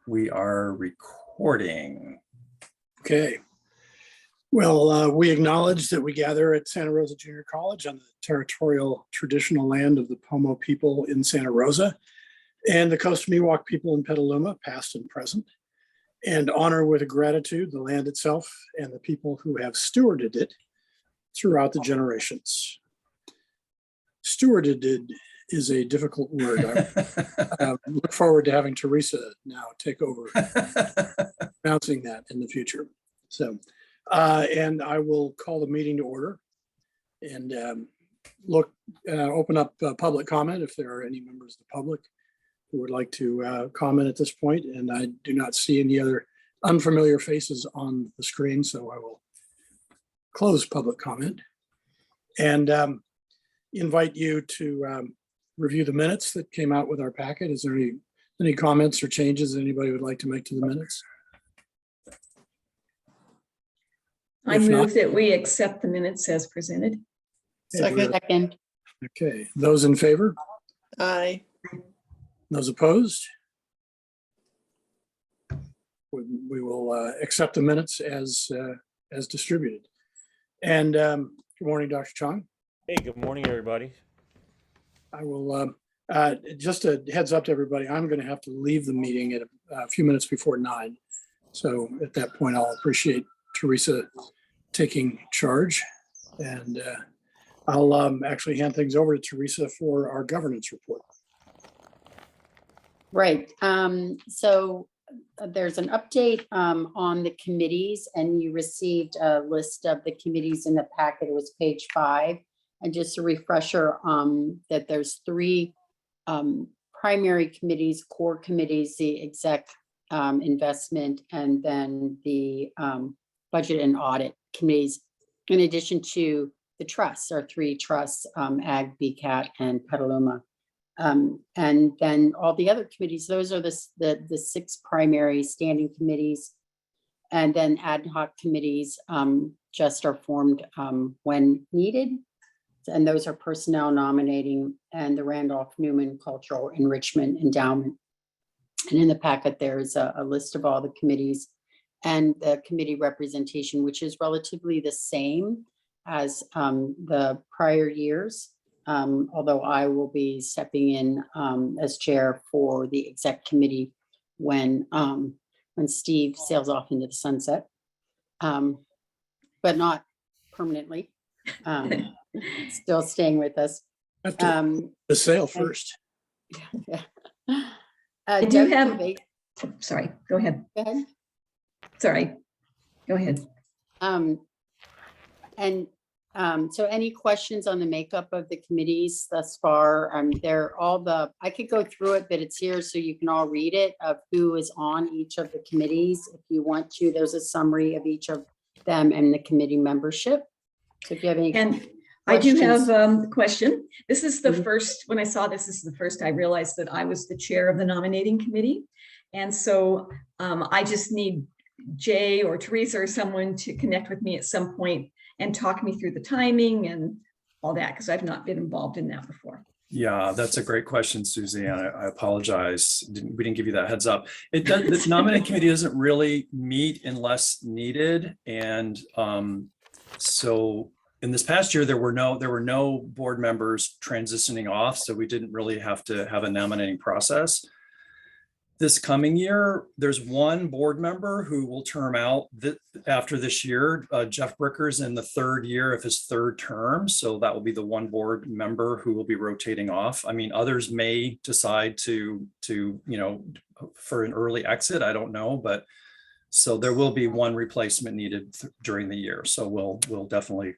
We are recording. Okay. Well, we acknowledge that we gather at Santa Rosa Junior College on the territorial traditional land of the Pomo people in Santa Rosa and the Coast Miwok people in Petaluma, past and present, and honor with gratitude the land itself and the people who have stewarded it throughout the generations. Stewarded is a difficult word. I look forward to having Teresa now take over pronouncing that in the future. So, and I will call the meeting to order and open up public comment if there are any members of the public who would like to comment at this point. And I do not see any other unfamiliar faces on the screen, so I will close public comment and invite you to review the minutes that came out with our packet. Is there any comments or changes anybody would like to make to the minutes? I move that we accept the minutes as presented. Second. Okay, those in favor? Aye. Those opposed? We will accept the minutes as distributed. And good morning, Dr. Chong. Hey, good morning, everybody. I will, just a heads up to everybody, I'm going to have to leave the meeting at a few minutes before 9. So at that point, I'll appreciate Teresa taking charge. And I'll actually hand things over to Teresa for our governance report. Right. So there's an update on the committees, and you received a list of the committees in the packet. It was page 5. And just a refresher that there's 3 primary committees, core committees, the exec investment, and then the budget and audit committees, in addition to the trusts, our 3 trusts, Ag, BCAT, and Petaluma. And then all the other committees, those are the 6 primary standing committees. And then ad hoc committees just are formed when needed. And those are personnel nominating and the Randolph Newman Cultural Enrichment Endowment. And in the packet, there's a list of all the committees and the committee representation, which is relatively the same as the prior years. Although I will be stepping in as chair for the exec committee when Steve sails off into the sunset, but not permanently. Still staying with us. The sale first. Yeah. Did you have? Sorry, go ahead. Go ahead. Sorry, go ahead. So any questions on the makeup of the committees thus far? They're all I could go through it, but it's here so you can all read it of who is on each of the committees. If you want to, there's a summary of each of them and the committee membership. So if you have any questions. I do have a question. This is the first, when I saw this is the first I realized that I was the chair of the nominating committee. And so I just need Jay or Teresa or someone to connect with me at some point and talk me through the timing and all that, because I've not been involved in that before. Yeah, that's a great question, Susie. And I apologize. We didn't give you that heads up. The nominating committee doesn't really meet unless needed. And so in this past year, there were no board members transitioning off. So we didn't really have to have a nominating process. This coming year, there's one board member who will term out after this year. Jeff Bricker's in the 3rd year of his 3rd term. So that will be the one board member who will be rotating off. I mean, others may decide to for an early exit. I don't know, but so there will be one replacement needed during the year. So we'll definitely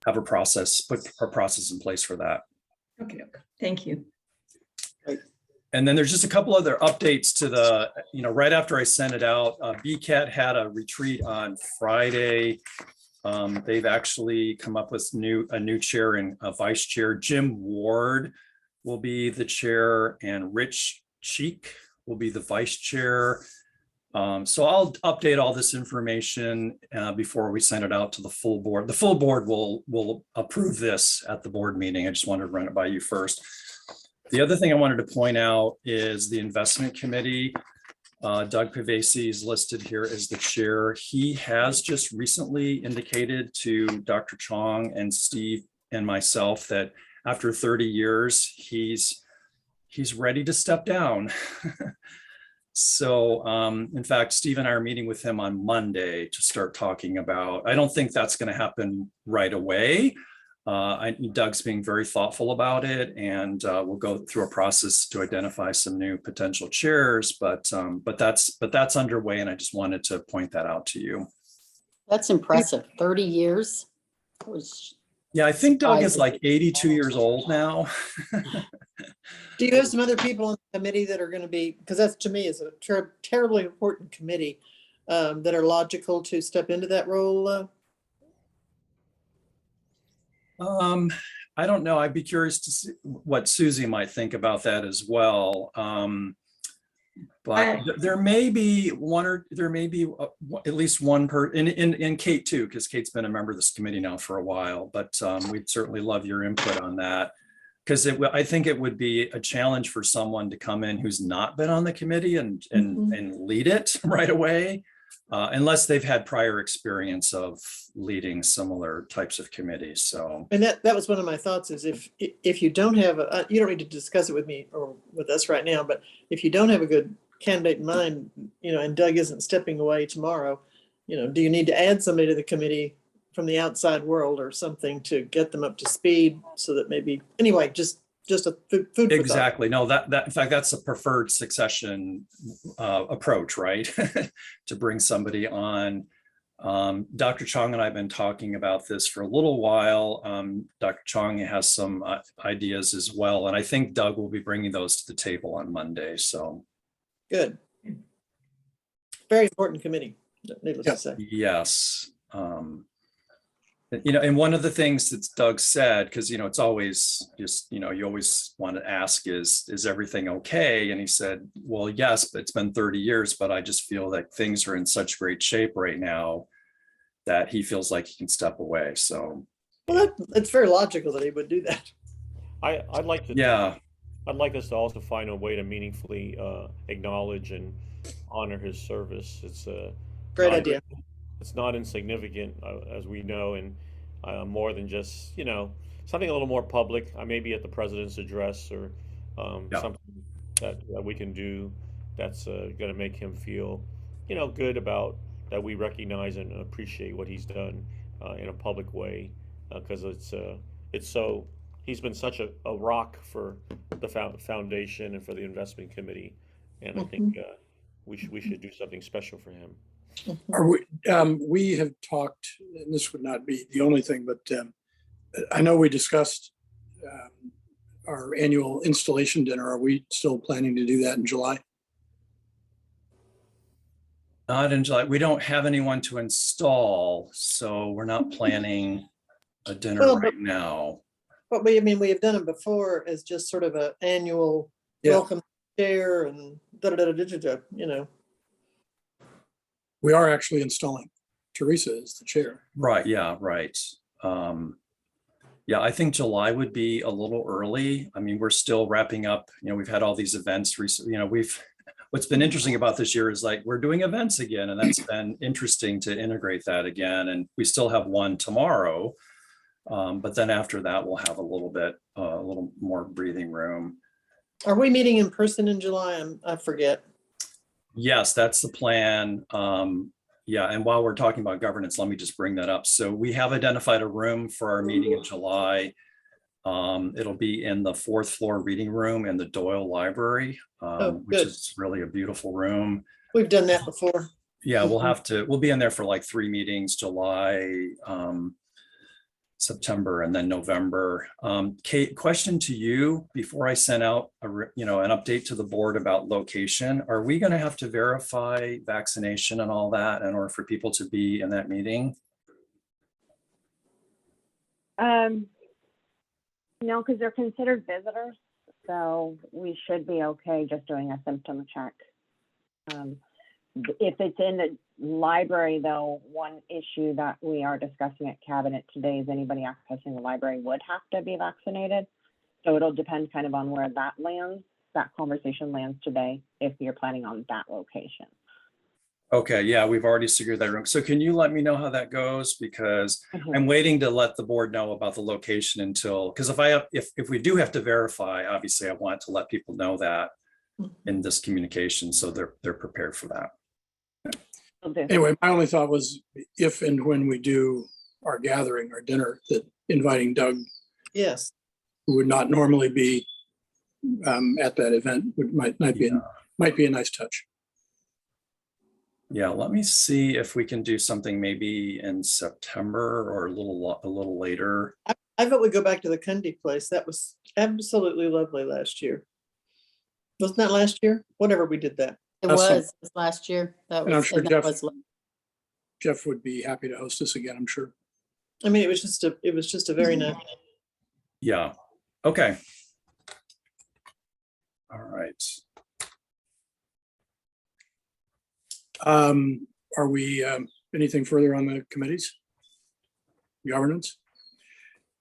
have put a process in place for that. Okay, thank you. And then there's just a couple other updates to the, right after I sent it out, BCAT had a retreat on Friday. They've actually come up with a new chair and a vice chair. Jim Ward will be the chair and Rich Cheek will be the vice chair. So I'll update all this information before we send it out to the full board. The full board will approve this at the board meeting. I just wanted to run it by you first. The other thing I wanted to point out is the investment committee. Doug Pavesi is listed here as the chair. He has just recently indicated to Dr. Chong and Steve and myself that after 30 years, he's ready to step down. So in fact, Steve and I are meeting with him on Monday to start talking about, I don't think that's going to happen right away. Doug's being very thoughtful about it, and we'll go through a process to identify some new potential chairs, but that's underway, and I just wanted to point that out to you. That's impressive. 30 years. Yeah, I think Doug is like 82 years old now. Do you have some other people on the committee that are going to be, because that's to me is a terribly important committee, that are logical to step into that role? I don't know. At Susie might think about that as well. But there may be at least one in Kate too, because Kate's been a member of this committee now for a while, but we'd certainly love your input on that. Because I think it would be a challenge for someone to come in who's not been on the committee and lead it right away, unless they've had prior experience of leading similar types of committees. So, And that was one of my thoughts is if you don't have, you don't need to discuss it with me or with us right now, but if you don't have a good candidate in mind, and Doug isn't stepping away tomorrow, do you need to add somebody to the committee from the outside world or something to get them up to speed so that maybe, anyway, just a food for thought. Exactly. No, that in fact, that's a preferred succession approach, right? To bring somebody on. Dr. Chong and I have been talking about this for a little while. Dr. Chong has some ideas as well, and I think Doug will be bringing those to the table on Monday. So Good. Very important committee, needless to say. yes. And one of the things that Doug said, because it's always just you always want to ask is everything okay? And he said, well, yes, but it's been 30 years, but I just feel that things are in such great shape right now that he feels like he can step away. So Well, it's very logical that he would do that. I'd like to. yeah. I'd like us to also find a way to meaningfully acknowledge and honor his service. It's a Great not- idea. It's not insignificant, as we know, and more than just something a little more public. Maybe at the president's address or Yeah. something that we can do that's going to make him feel good about that we recognize and appreciate what he's done in a public way, because it's so he's been such a rock for the foundation and for the investment committee, and I think we should do something special for him. We have talked, and this would not be the only thing, but I know we discussed our annual installation dinner. Are we still planning to do that in July? Not in July. We don't have anyone to install, so we're not planning a dinner Well, right now. But we have done it before as just sort of an annual welcome chair and We are actually installing. Teresa is the chair. Right. Yeah. Right. Yeah, I think July would be a little early. We're still wrapping up. We've had all these events recently. What's been interesting about this year is like we're doing events again, and that's been interesting to integrate that again. And we still have one tomorrow, but then after that, we'll have a little more breathing room. Are we meeting in person in July? I forget. Yes, that's the plan. Yeah, and while we're talking about governance, let me just bring that up. So we have identified a room for our meeting in July. It'll be in the 4th floor reading room in the Doyle Library, which is really a beautiful room. We've done that before. Yeah, we'll be in there for like 3 meetings, July, September, and then November. Kate, question to you before I send out an update to the board about location. Are we going to have to verify vaccination and all that in order for people to be in that meeting? No, because they're considered visitors, so we should be okay just doing a symptom check. If it's in the library, though, one issue that we are discussing at cabinet today is anybody accessing the library would have to be vaccinated. So it'll depend kind of on where that lands. that conversation lands today, if you're planning on that location. Okay, yeah, we've already secured that room. So can you let me know how that goes? Because Mhm. I'm waiting to let the board know about the location until, because if we do have to verify, obviously I want to let people know that in this communication, so they're prepared for that. Will do. Anyway, my only thought was if and when we do our gathering, our dinner, that inviting Doug, Yes. who would not normally be at that event, might be a nice touch. Yeah, let me see if we can do something maybe in September or a little later. I vote we go back to the Cundy place. That was absolutely lovely last year. Wasn't that last year? Whatever we did that. It That's was last year. That And I'm was, sure and that was, Jeff would be happy to host us again, I'm sure. I mean, it was just a very nice. Yeah, okay. All right. Are we, anything further on the committees? Governance?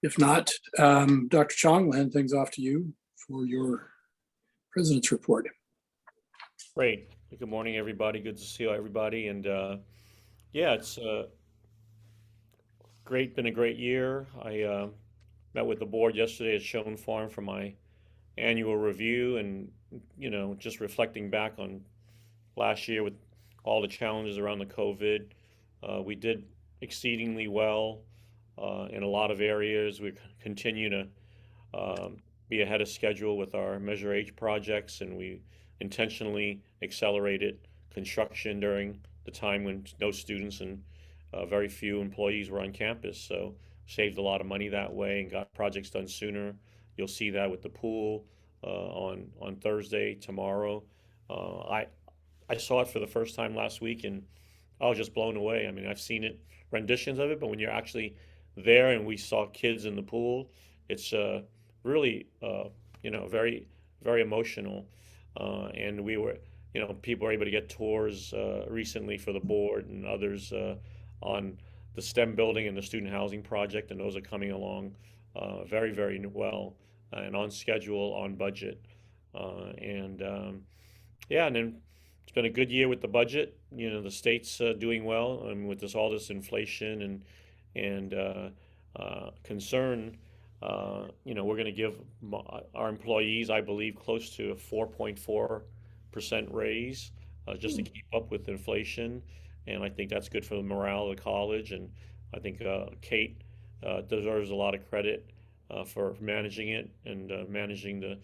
If not, Dr. Chong, I'll hand things off to you for your president's report. Great. Good morning, everybody. Good to see everybody. And yeah, it's been a great year. I met with the board yesterday at Schoen Farm for my annual review, and just reflecting back on last year with all the challenges around the COVID. We did exceedingly well in a lot of areas. We continue to be ahead of schedule with our Measure H projects, and we intentionally accelerated construction during the time when no students and very few employees were on campus. So saved a lot of money that way and got projects done sooner. You'll see that with the pool on Thursday, tomorrow. I saw it for the first time last week, and I was just blown away. I mean, I've seen renditions of it, but when you're actually there and we saw kids in the pool, it's really, very, very emotional. And we were, people were able to get tours recently for the board and others on the STEM building and the student housing project, and those are coming along very, very well and on schedule, on budget. Yeah, and then it's been a good year with the budget. The state's doing well, and with all this inflation and concern. We're going to give our employees, I believe, close to a 4.4% raise just to keep up with inflation, and I think that's good for the morale of the college. And I think Kate deserves a lot of credit for managing it and managing the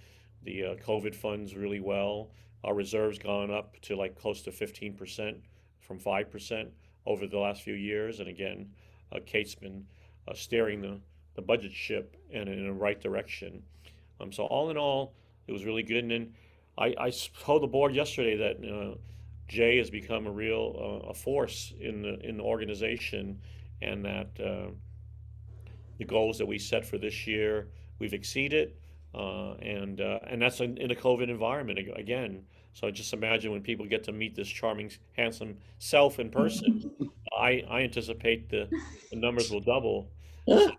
COVID funds really well. Our reserves gone up to like close to 15% from 5% over the last few years. And again, Kate's been steering the budget ship in the right direction. So all in all, it was really good. And then I told the board yesterday that Jay has become a real a force in the organization, and that the goals that we set for this year we've exceeded, and that's in a COVID environment again. So just imagine when people get to meet this charming, handsome self in person. I anticipate the numbers will double. So,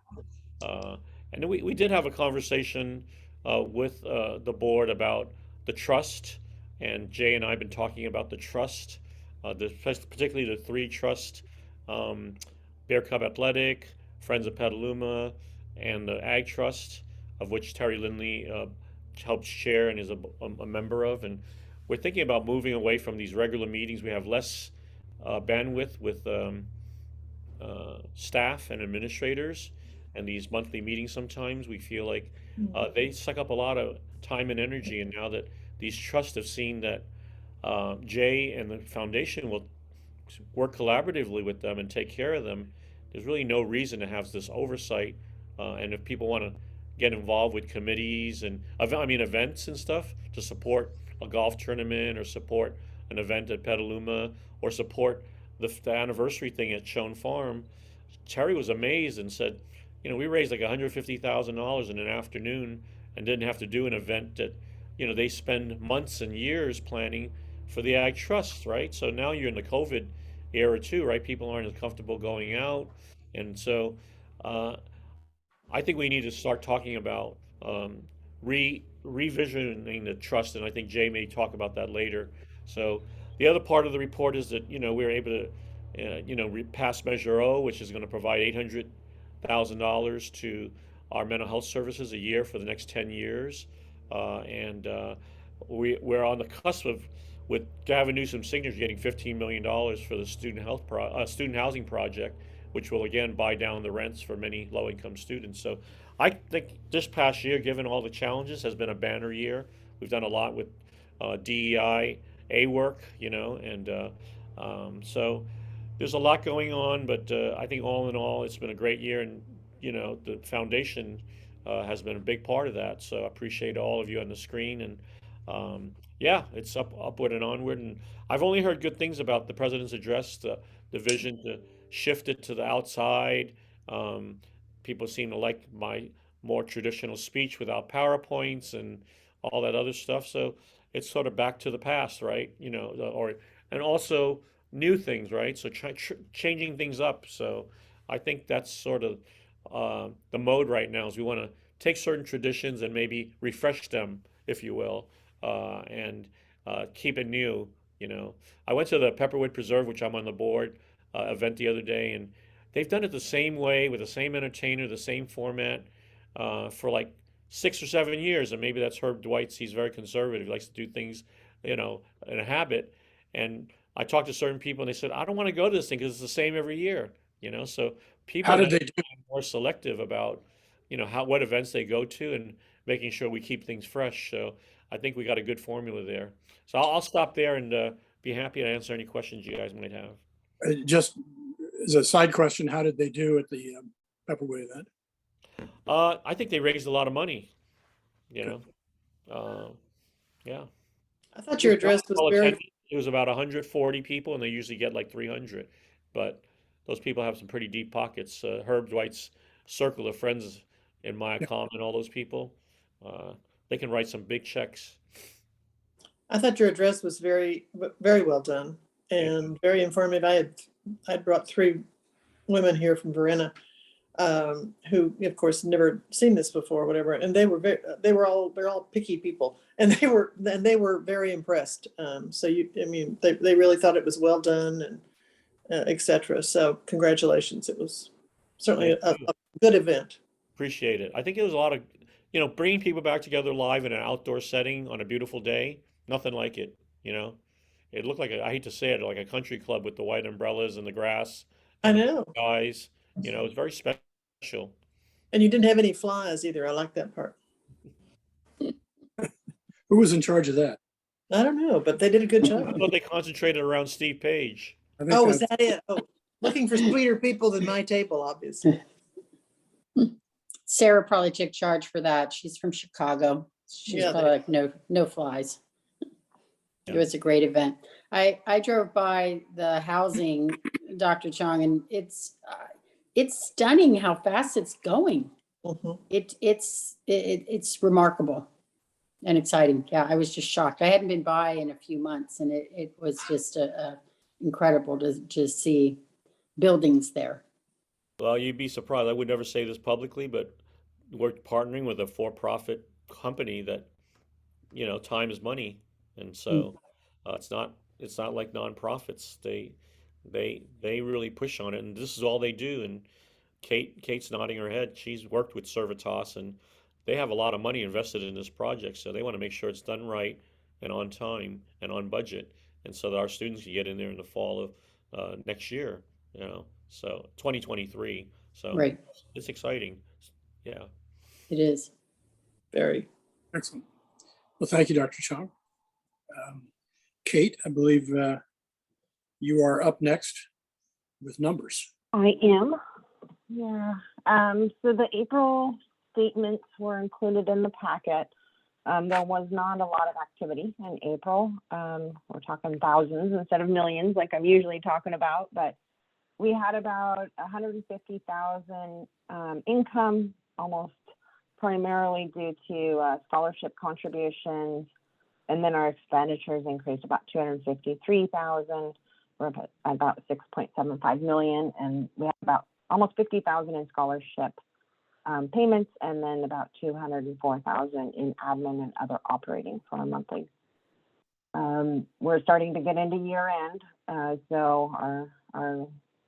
and then we did have a conversation with the board about the trust, and Jay and I have been talking about the trust, particularly the three trust, Bear Cub Athletic, Friends of Petaluma, and the Ag Trust, of which Terry Lindley helps chair and is a member of. And we're thinking about moving away from these regular meetings. We have less bandwidth with staff and administrators, and these monthly meetings sometimes we feel like they suck up a lot of time and energy. And now that these trusts have seen that Jay and the foundation will work collaboratively with them and take care of them, there's really no reason to have this oversight. And if people want to get involved with committees and events and stuff to support a golf tournament or support an event at Petaluma or support the anniversary thing at Schoen Farm, Terry was amazed and said, we raised like $150,000 in an afternoon and didn't have to do an event that, they spend months and years planning for the Ag Trust, right? So now you're in the COVID era too, right? People aren't as comfortable going out. And so I think we need to start talking about revisioning the trust, and I think Jay may talk about that later. So the other part of the report is that we were able to pass Measure O, which is going to provide $800,000 to our mental health services a year for the next 10 years, and we're on the cusp of, with Gavin Newsom's signature, getting $15 million for the student housing project, which will again buy down the rents for many low-income students. So I think this past year, given all the challenges, has been a banner year. We've done a lot with DEI work, and so there's a lot going on. But I think all in all, it's been a great year, and the foundation has been a big part of that. So I appreciate all of you on the screen, and yeah, it's upward and onward. And I've only heard good things about the president's address, the vision to shift it to the outside. Um, People seem to like my more traditional speech without PowerPoints and all that other stuff. So it's sort of back to the past, right? And also new things, right? So changing things up. So I think that's sort of the mode right now, is we want to take certain traditions and maybe refresh them, if you will, and keep it new. I went to the Pepperwood Preserve, which I'm on the board, event the other day, and they've done it the same way with the same entertainer, the same format, for like 6 or 7 years. And maybe that's Herb Dwight's. He's very conservative. He likes to do things, in a habit. And I talked to certain people, and they said, I don't want to go to this thing because it's the same every year. So people How are did now they do? being more selective about, what events they go to, and making sure we keep things fresh. So I think we got a good formula there. So I'll stop there, and be happy to answer any questions you guys might have. Just as a side question, how did they do at the Pepperwood event? I think they raised a lot of money, you Good. know. Yeah. I thought your address was Well very, attended. It was about 140 people, and they usually get like 300. But those people have some pretty deep pockets. Herb Dwight's circle of friends in Yeah. Mycom and all those people, uh, they can write some big checks. I thought your address was very, very well done and very informative. I'd brought 3 women here from Verena, who of course never seen this before, whatever. And they're all picky people, and they were very impressed. They really thought it was well done, and etc. So congratulations. It was certainly Thank you. a good event. Appreciate it. I think it was a lot of, bringing people back together live in an outdoor setting on a beautiful day. Nothing like it, It looked like, I hate to say it, like a country club with the white umbrellas and the grass I and the know. guys. It was very special. And you didn't have any flies either. I like that part. Who was in charge of that? I don't know, but they did a good I job. thought they concentrated around Steve Page. I think Oh, was that it? Oh, looking for sweeter people than my table, obviously. Sarah probably took charge for that. She's from Chicago. She's Yeah, probably like, no flies. It Yeah. was a great event. I drove by the housing, Dr. Chong, and it's stunning how fast it's going. Mhm. It's remarkable and exciting. Yeah, I was just shocked. I hadn't been by in a few months, and it was just incredible to see buildings there. Well, you'd be surprised. I would never say this publicly, but we're partnering with a for-profit company that, time is money, and so it's not like nonprofits. They really push on it, and this is all they do. And Kate's nodding her head. She's worked with Servitas, and they have a lot of money invested in this project, so they want to make sure it's done right and on time and on budget, and so that our students can get in there in the fall of next year. So 2023. So Right, it's exciting. Yeah. it is. Very. excellent. Well, thank you, Dr. Chong. Kate, I believe you are up next with numbers. I am. Yeah. So the April statements were included in the packet. There was not a lot of activity in April. We're talking thousands instead of millions, like I'm usually talking about, but we had about 150,000 income, almost primarily due to scholarship contributions. And then our expenditures increased about 253,000. We're up at about 6.75 million, and we have about almost 50,000 in scholarship payments, and then about 204,000 in admin and other operating for our monthly. We're starting to get into year end, so our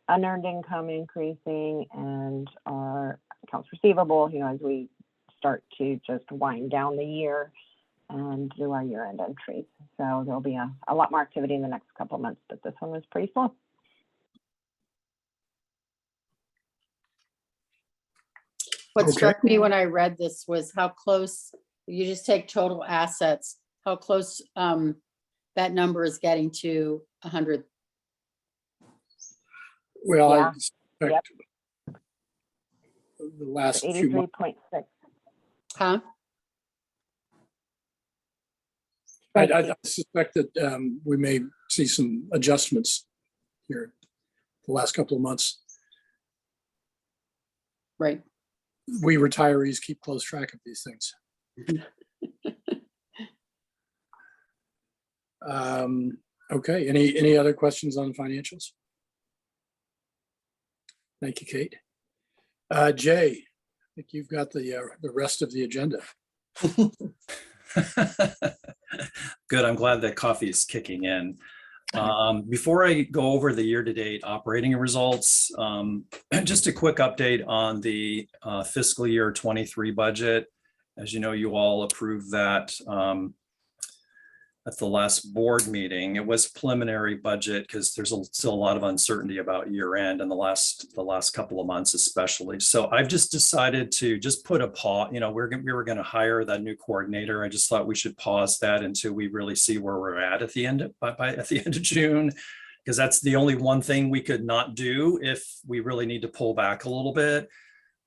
unearned income increasing and our accounts receivable, as we start to just wind down the year and do our year end entries. So there'll be a lot more activity in the next couple of months, but this one was pretty slow. What Okay. struck me when I read this was how close, you just take total assets, how close that number is getting to 100. Well, I Yeah. suspect the last few months, 83.6. Huh? I suspect that we may see some adjustments here the last couple of months. Right. We retirees keep close track of these things. Okay, any other questions on financials? Thank you, Kate. Jay, I think you've got the rest of the agenda. Good. I'm glad that coffee is kicking in. Before I go over the year-to-date operating results, just a quick update on the fiscal year 23 budget. As you know, you all approved that at the last board meeting. It was preliminary budget because there's still a lot of uncertainty about year end and the last couple of months especially. So I've just decided to just put a pause. We were going to hire that new coordinator. I just thought we should pause that until we really see where we're at the end of June, because that's the only one thing we could not do if we really need to pull back a little bit.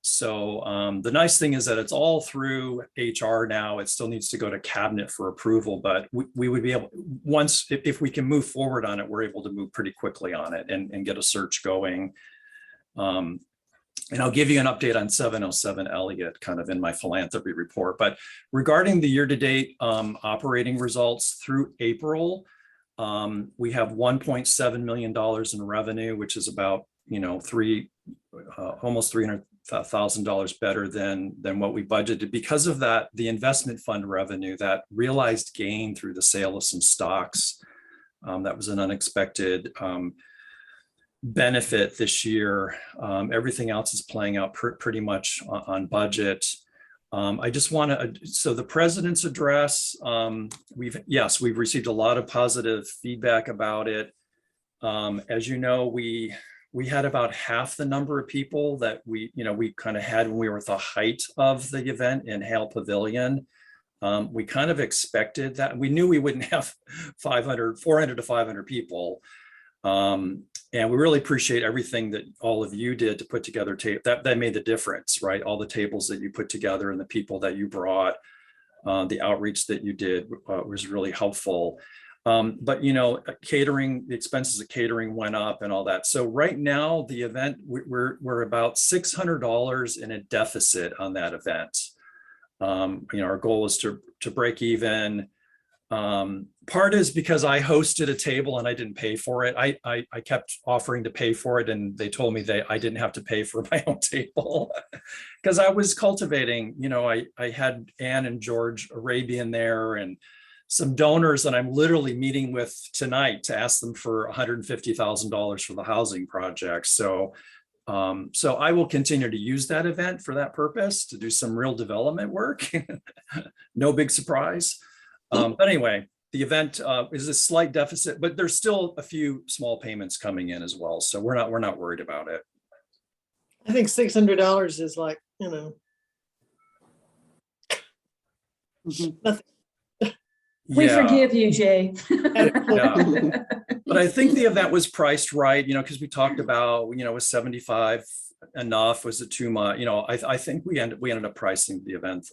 So the nice thing is that it's all through HR now. It still needs to go to cabinet for approval, but we would be able, once, if we can move forward on it, we're able to move pretty quickly on it and get a search going. And I'll give you an update on 707 Elliott kind of in my philanthropy report. But regarding the year-to-date operating results through April, we have $1.7 million in revenue, which is about, almost $300,000 better than what we budgeted. Because of that, the investment fund revenue, that realized gain through the sale of some stocks, that was an unexpected benefit this year. Everything else is playing out pretty much on budget. I just want to, so the president's address, we've received a lot of positive feedback about it. As you know, we had about half the number of people that we kind of had when we were at the height of the event in Hale Pavilion. We kind of expected that. We knew we wouldn't have 400 to 500 people. And we really appreciate everything that all of you did to put together that made the difference, right? All the tables that you put together and the people that you brought, the outreach that you did was really helpful. But catering, the expenses of catering went up and all that. So right now the event, we're about $600 in a deficit on that event. Our goal is to break even. Part is because I hosted a table and I didn't pay for it. I kept offering to pay for it, and they told me I didn't have to pay for my own table because I was cultivating. I had Ann and George Arabian there and some donors that I'm literally meeting with tonight to ask them for $150,000 for the housing project. So I will continue to use that event for that purpose, to do some real development work. No big surprise. But anyway, the event is a slight deficit, but there's still a few small payments coming in as well. So we're not worried about it. I think $600 is like, nothing. We forgive you, Jay. Yeah. But I think the event was priced right, because we talked about, was 75 enough? Was it too much? I think we ended up pricing the event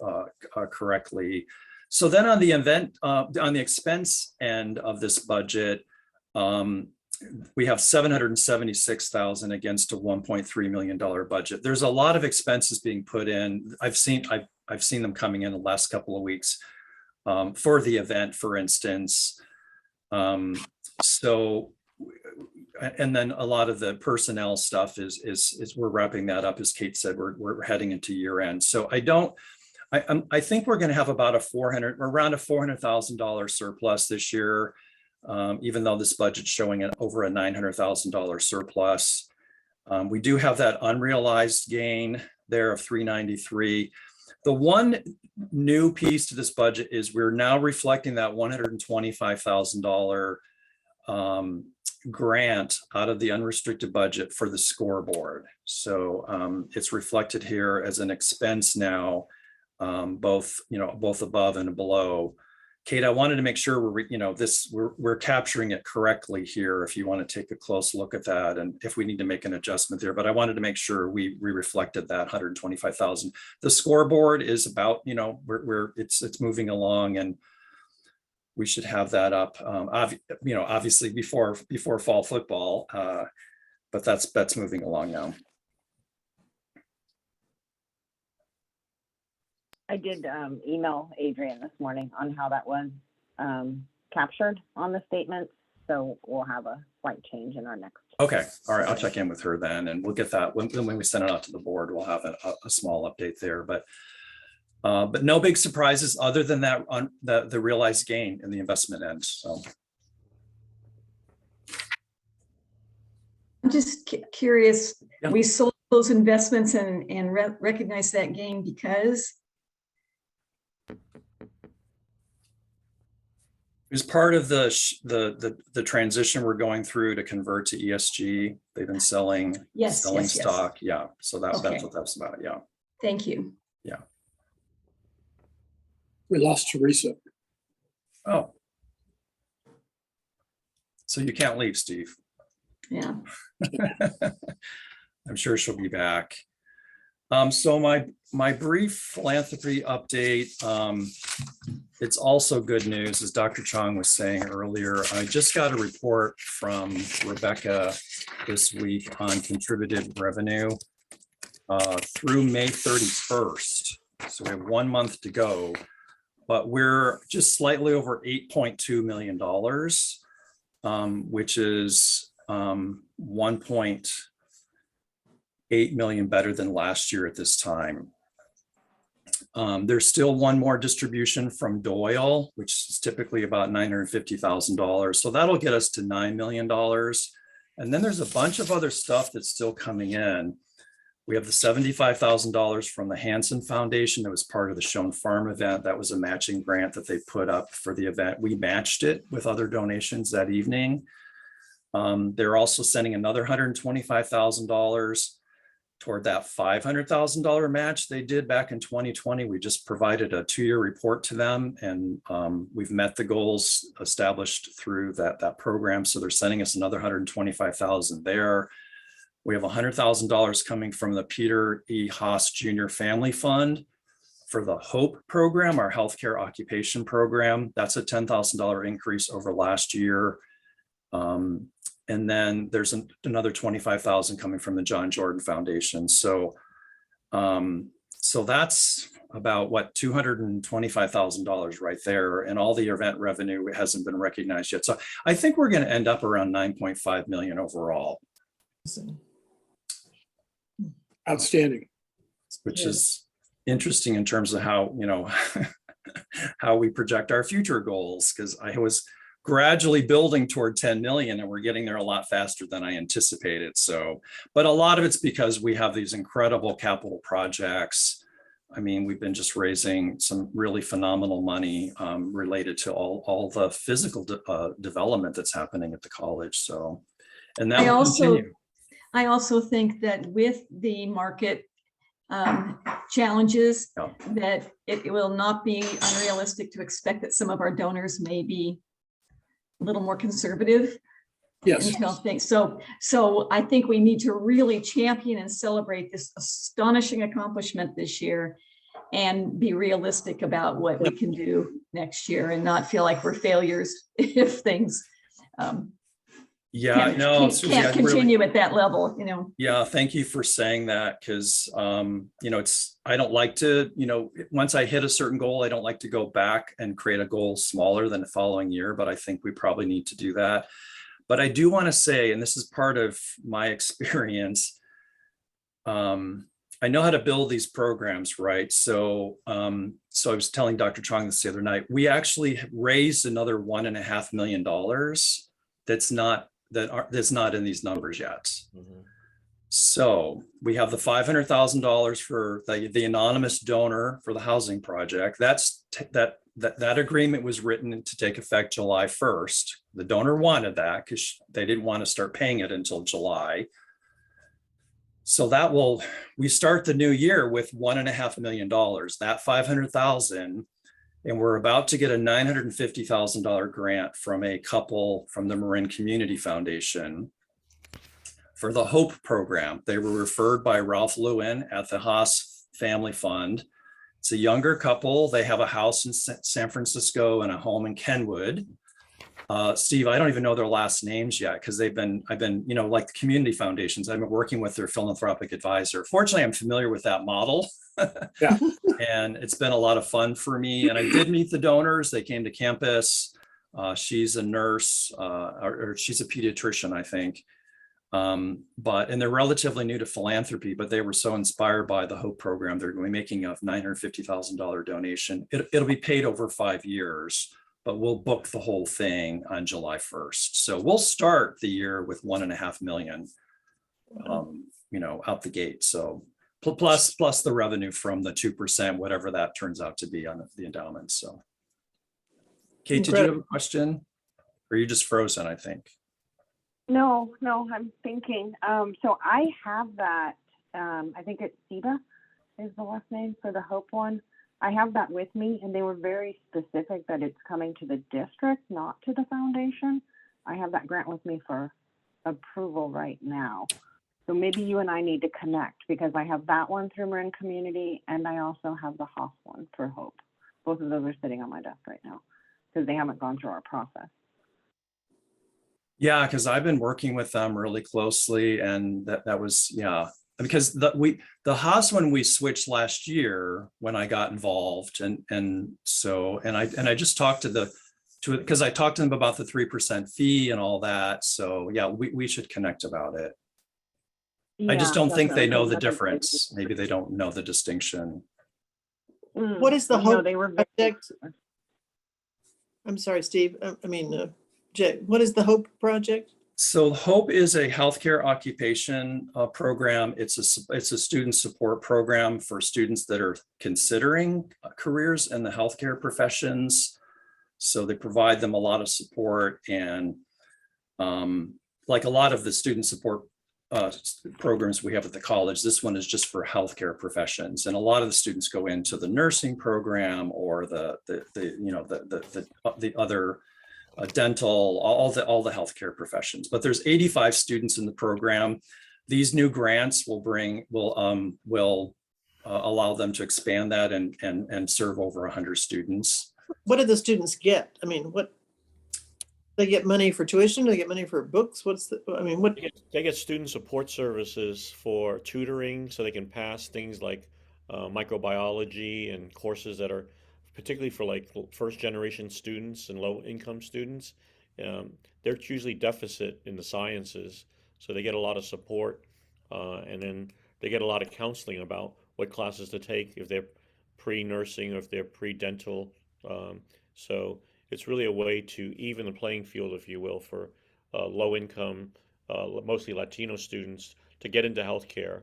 correctly. So then on the event, on the expense end of this budget, we have $776,000 against a $1.3 million budget. There's a lot of expenses being put in. I've seen them coming in the last couple of weeks. For the event, for instance. So and then a lot of the personnel stuff is we're wrapping that up. As Kate said, we're heading into year end. So I think we're going to have about around a $400,000 surplus this year, even though this budget's showing over a $900,000 surplus. We do have that unrealized gain there of 393. The one new piece to this budget is we're now reflecting that $125,000 grant out of the unrestricted budget for the scoreboard. So it's reflected here as an expense now, both above and below. Kate, I wanted to make sure we're capturing it correctly here. If you want to take a close look at that, and if we need to make an adjustment there, but I wanted to make sure we reflected that 125,000. The scoreboard is about, it's moving along, and we should have that up, obviously before fall football, but that's moving along now. I did email Adrian this morning on how that was captured on the statements. So we'll have a slight change in our next. Okay. All right. I'll check in with her then, and we'll get that when we send it out to the board, we'll have a small update there, but no big surprises other than that on the realized gain in the investment end. So I'm just curious, Yeah. we sold those investments and recognized that gain because it was part of the transition we're going through to convert to ESG. They've been selling Yes. stock. Yeah. So that's Okay. what that's about. Yeah. Thank you. We lost Teresa. Oh. So you can't leave, Steve. Yeah. I'm sure she'll be back. So my brief philanthropy update, it's also good news, as Dr. Chong was saying earlier. I just got a report from Rebecca this week on contributed revenue through May 31st. So we have 1 month to go, but we're just slightly over $8.2 million, which is 1.8 million better than last year at this time. There's still one more distribution from Doyle, which is typically about $950,000. So that'll get us to $9 million. And then there's a bunch of other stuff that's still coming in. We have the $75,000 from the Hansen Foundation that was part of the Schoen Farm event. That was a matching grant that they put up for the event. We matched it with other donations that evening. They're also sending another $125,000 toward that $500,000 match they did back in 2020. We just provided a 2-year report to them, and we've met the goals established through that program. So they're sending us another $125,000 there. We have $100,000 coming from the Peter E. Haas Jr. Family Fund for the HOPE program, our healthcare occupation program. That's a $10,000 increase over last year. And then there's another $25,000 coming from the John Jordan Foundation. So that's about what, $225,000 right there. And all the event revenue hasn't been recognized yet. So I think we're going to end up around 9.5 million overall, Outstanding. which is interesting in terms of how, how we project our future goals. Because I was gradually building toward 10 million and we're getting there a lot faster than I anticipated. So, but a lot of it's because we have these incredible capital projects. I mean, we've been just raising some really phenomenal money related to all the physical development that's happening at the college. So, and that will continue. I also think that with the market challenges, that it will not be unrealistic to expect that some of our donors may be a little more conservative. Yes. Until things. So I think we need to really champion and celebrate this astonishing accomplishment this year and be realistic about what we can do next year and not feel like we're failures if things can't continue at that level, Yeah, thank you for saying that, because I don't like to, once I hit a certain goal, I don't like to go back and create a goal smaller than the following year, but I think we probably need to do that. But I do want to say, and this is part of my experience, I know how to build these programs, right? So, so I was telling Dr. Chong this the other night. We actually raised another $1.5 million that's not in these numbers yet. Mhm. So we have the $500,000 for the anonymous donor for the housing project. That agreement was written to take effect July 1st. The donor wanted that because they didn't want to start paying it until July. So we start the new year with $1.5 million, that 500,000, and we're about to get a $950,000 grant from a couple from the Marin Community Foundation for the HOPE program. They were referred by Ralph Lewin at the Haas Family Fund. It's a younger couple. They have a house in San Francisco and a home in Kenwood. Steve, I don't even know their last names yet because I've been, like the community foundations, I've been working with their philanthropic advisor. Fortunately, I'm familiar with that model. Yeah. And it's been a lot of fun for me. And I did meet the donors. They came to campus. She's a nurse, or she's a pediatrician, I think. And they're relatively new to philanthropy, but they were so inspired by the HOPE program. They're going to be making a $950,000 donation. It'll be paid over 5 years, but we'll book the whole thing on July 1st. So we'll start the year with $1.5 million, out the gate. So plus the revenue from the 2%, whatever that turns out to be on the endowment. So, Kate, did you have a question? Or are you just frozen, I think? No, I'm thinking. So I have that. I think it's SIBA is the last name for the HOPE one. I have that with me, and they were very specific that it's coming to the district, not to the foundation. I have that grant with me for approval right now. So maybe you and I need to connect because I have that one through Marin Community, and I also have the Haas one for HOPE. Both of those are sitting on my desk right now because they haven't gone through our process. Yeah, because I've been working with them really closely, and that was, yeah, because the Haas one we switched last year when I got involved, and I just talked because I talked to them about the 3% fee and all that. So yeah, we should connect about it. I just don't think they know the difference. Maybe they don't know the distinction. What is the No, HOPE they were project? I'm sorry, Steve. Jay, what is the HOPE project? So HOPE is a healthcare occupation program. It's a student support program for students that are considering careers in the healthcare professions. So they provide them a lot of support, and like a lot of the student support programs we have at the college, this one is just for healthcare professions, and a lot of the students go into the nursing program or the other dental, all the healthcare professions. But there's 85 students in the program. These new grants will allow them to expand that and serve over 100 students. What do the students get? I mean, what they get money for tuition? Do they get money for books? What? They get student support services for tutoring, so they can pass things like microbiology and courses that are particularly for like first generation students and low income students. They're usually deficit in the sciences, so they get a lot of support, and then they get a lot of counseling about what classes to take if they're pre-nursing or if they're pre-dental. So it's really a way to even the playing field, if you will, for low income, mostly Latino students to get into healthcare.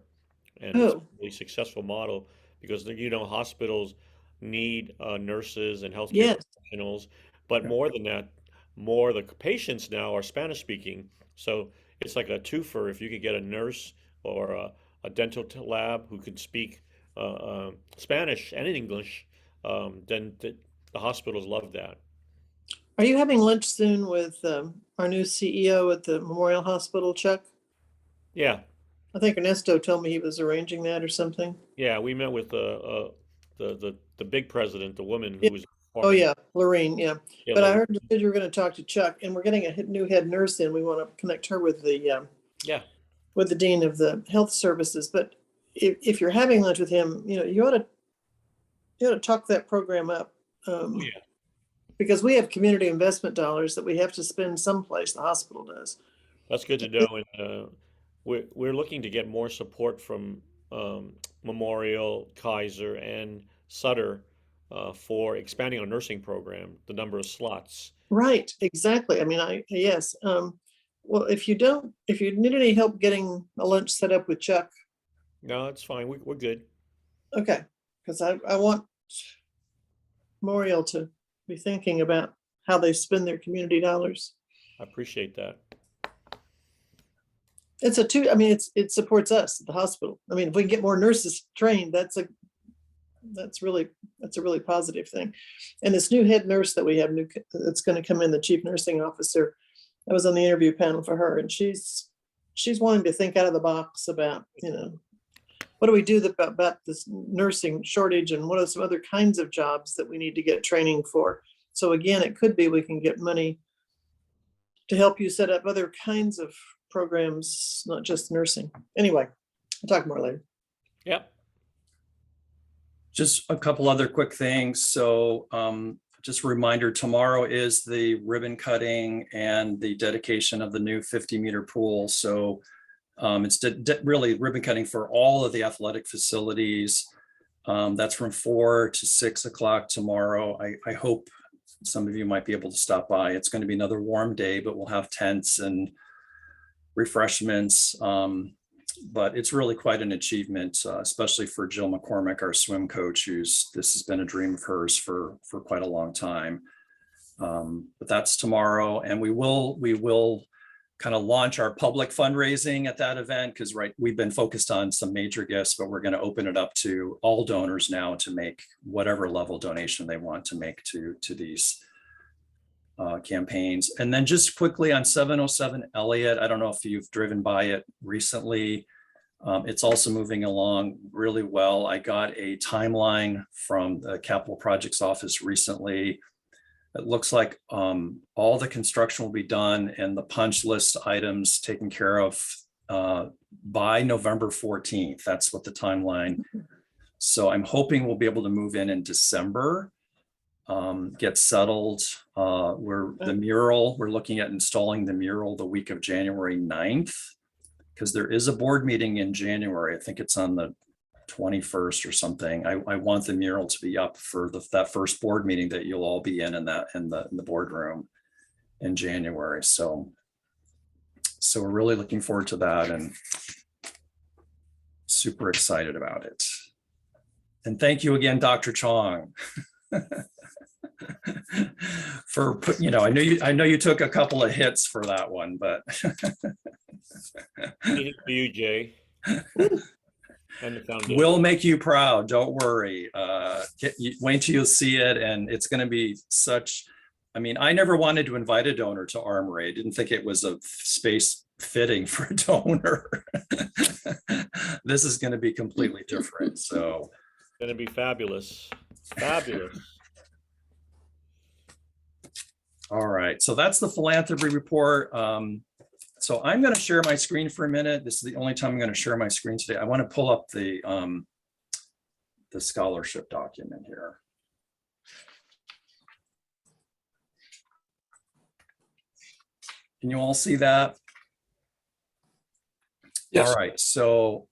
And it's a really successful model because hospitals need nurses and healthcare professionals, but more than that, the patients now are Spanish speaking. So it's like a twofer if you could get a nurse or a dental lab who can speak Spanish and English, then the hospitals love that. Are you having lunch soon with our new CEO at the Memorial Hospital, Chuck? Yeah. I think Ernesto told me he was arranging that or something. Yeah, we met with the big president, the woman who was. Oh yeah, Lorraine. Yeah, but I heard you said you were going to talk to Chuck, and we're getting a new head nurse in. We want to connect her with the with the dean of the health services. But if you're having lunch with him, you ought to talk that program up. because we have community investment dollars that we have to spend someplace, the hospital does. That's good to know. And we're looking to get more support from Memorial, Kaiser, and Sutter for expanding our nursing program, the number of slots. Right, exactly. I mean, yes. Well, if you need any help getting a lunch set up with Chuck, No, it's fine. We're good. okay, because I want Memorial to be thinking about how they spend their community dollars. I appreciate that. I mean, it supports us at the hospital. I mean, if we can get more nurses trained, that's a really positive thing. And this new head nurse that we have that's going to come in, the chief nursing officer, I was on the interview panel for her, and she's wanting to think out of the box about, what do we do about this nursing shortage, and what are some other kinds of jobs that we need to get training for. So again, it could be we can get money to help you set up other kinds of programs, not just nursing. Anyway, I'll talk more later. Yep. Just a couple other quick things. So just a reminder, tomorrow is the ribbon cutting and the dedication of the new 50-meter pool. So it's really ribbon cutting for all of the athletic facilities. That's from 4 to 6 o'clock tomorrow. I hope some of you might be able to stop by. It's going to be another warm day, but we'll have tents and refreshments. But it's really quite an achievement, especially for Jill McCormick, our swim coach, this has been a dream of hers for quite a long time. But that's tomorrow, and we will kind of launch our public fundraising at that event, because we've been focused on some major gifts, but we're going to open it up to all donors now to make whatever level donation they want to make to these campaigns. And then just quickly on 707 Elliott, I don't know if you've driven by it recently. It's also moving along really well. I got a timeline from the Capital Projects Office recently. It looks like all the construction will be done and the punch list items taken care of by November 14th. That's what the timeline. So I'm hoping we'll be able to move in December. Get settled. We're looking at installing the mural the week of January 9th, because there is a board meeting in January. I think it's on the 21st or something. I want the mural to be up for that first board meeting that you'll all be in the boardroom in January. So we're really looking forward to that and super excited about it. And thank you again, Dr. Chong. For I know you took a couple of hits for that one, but Anything for you, Jay. And the foundation. We'll make you proud. Don't worry. Wait till you see it, and it's going to be such. I mean, I never wanted to invite a donor to Armory. I didn't think it was a space fitting for a donor. This is going to be completely different. So It's going to be fabulous. Fabulous. All right, so that's the philanthropy report. So I'm going to share my screen for a minute. This is the only time I'm going to share my screen today. I want to pull up the scholarship document here. Can you all see that? Yes. All right, so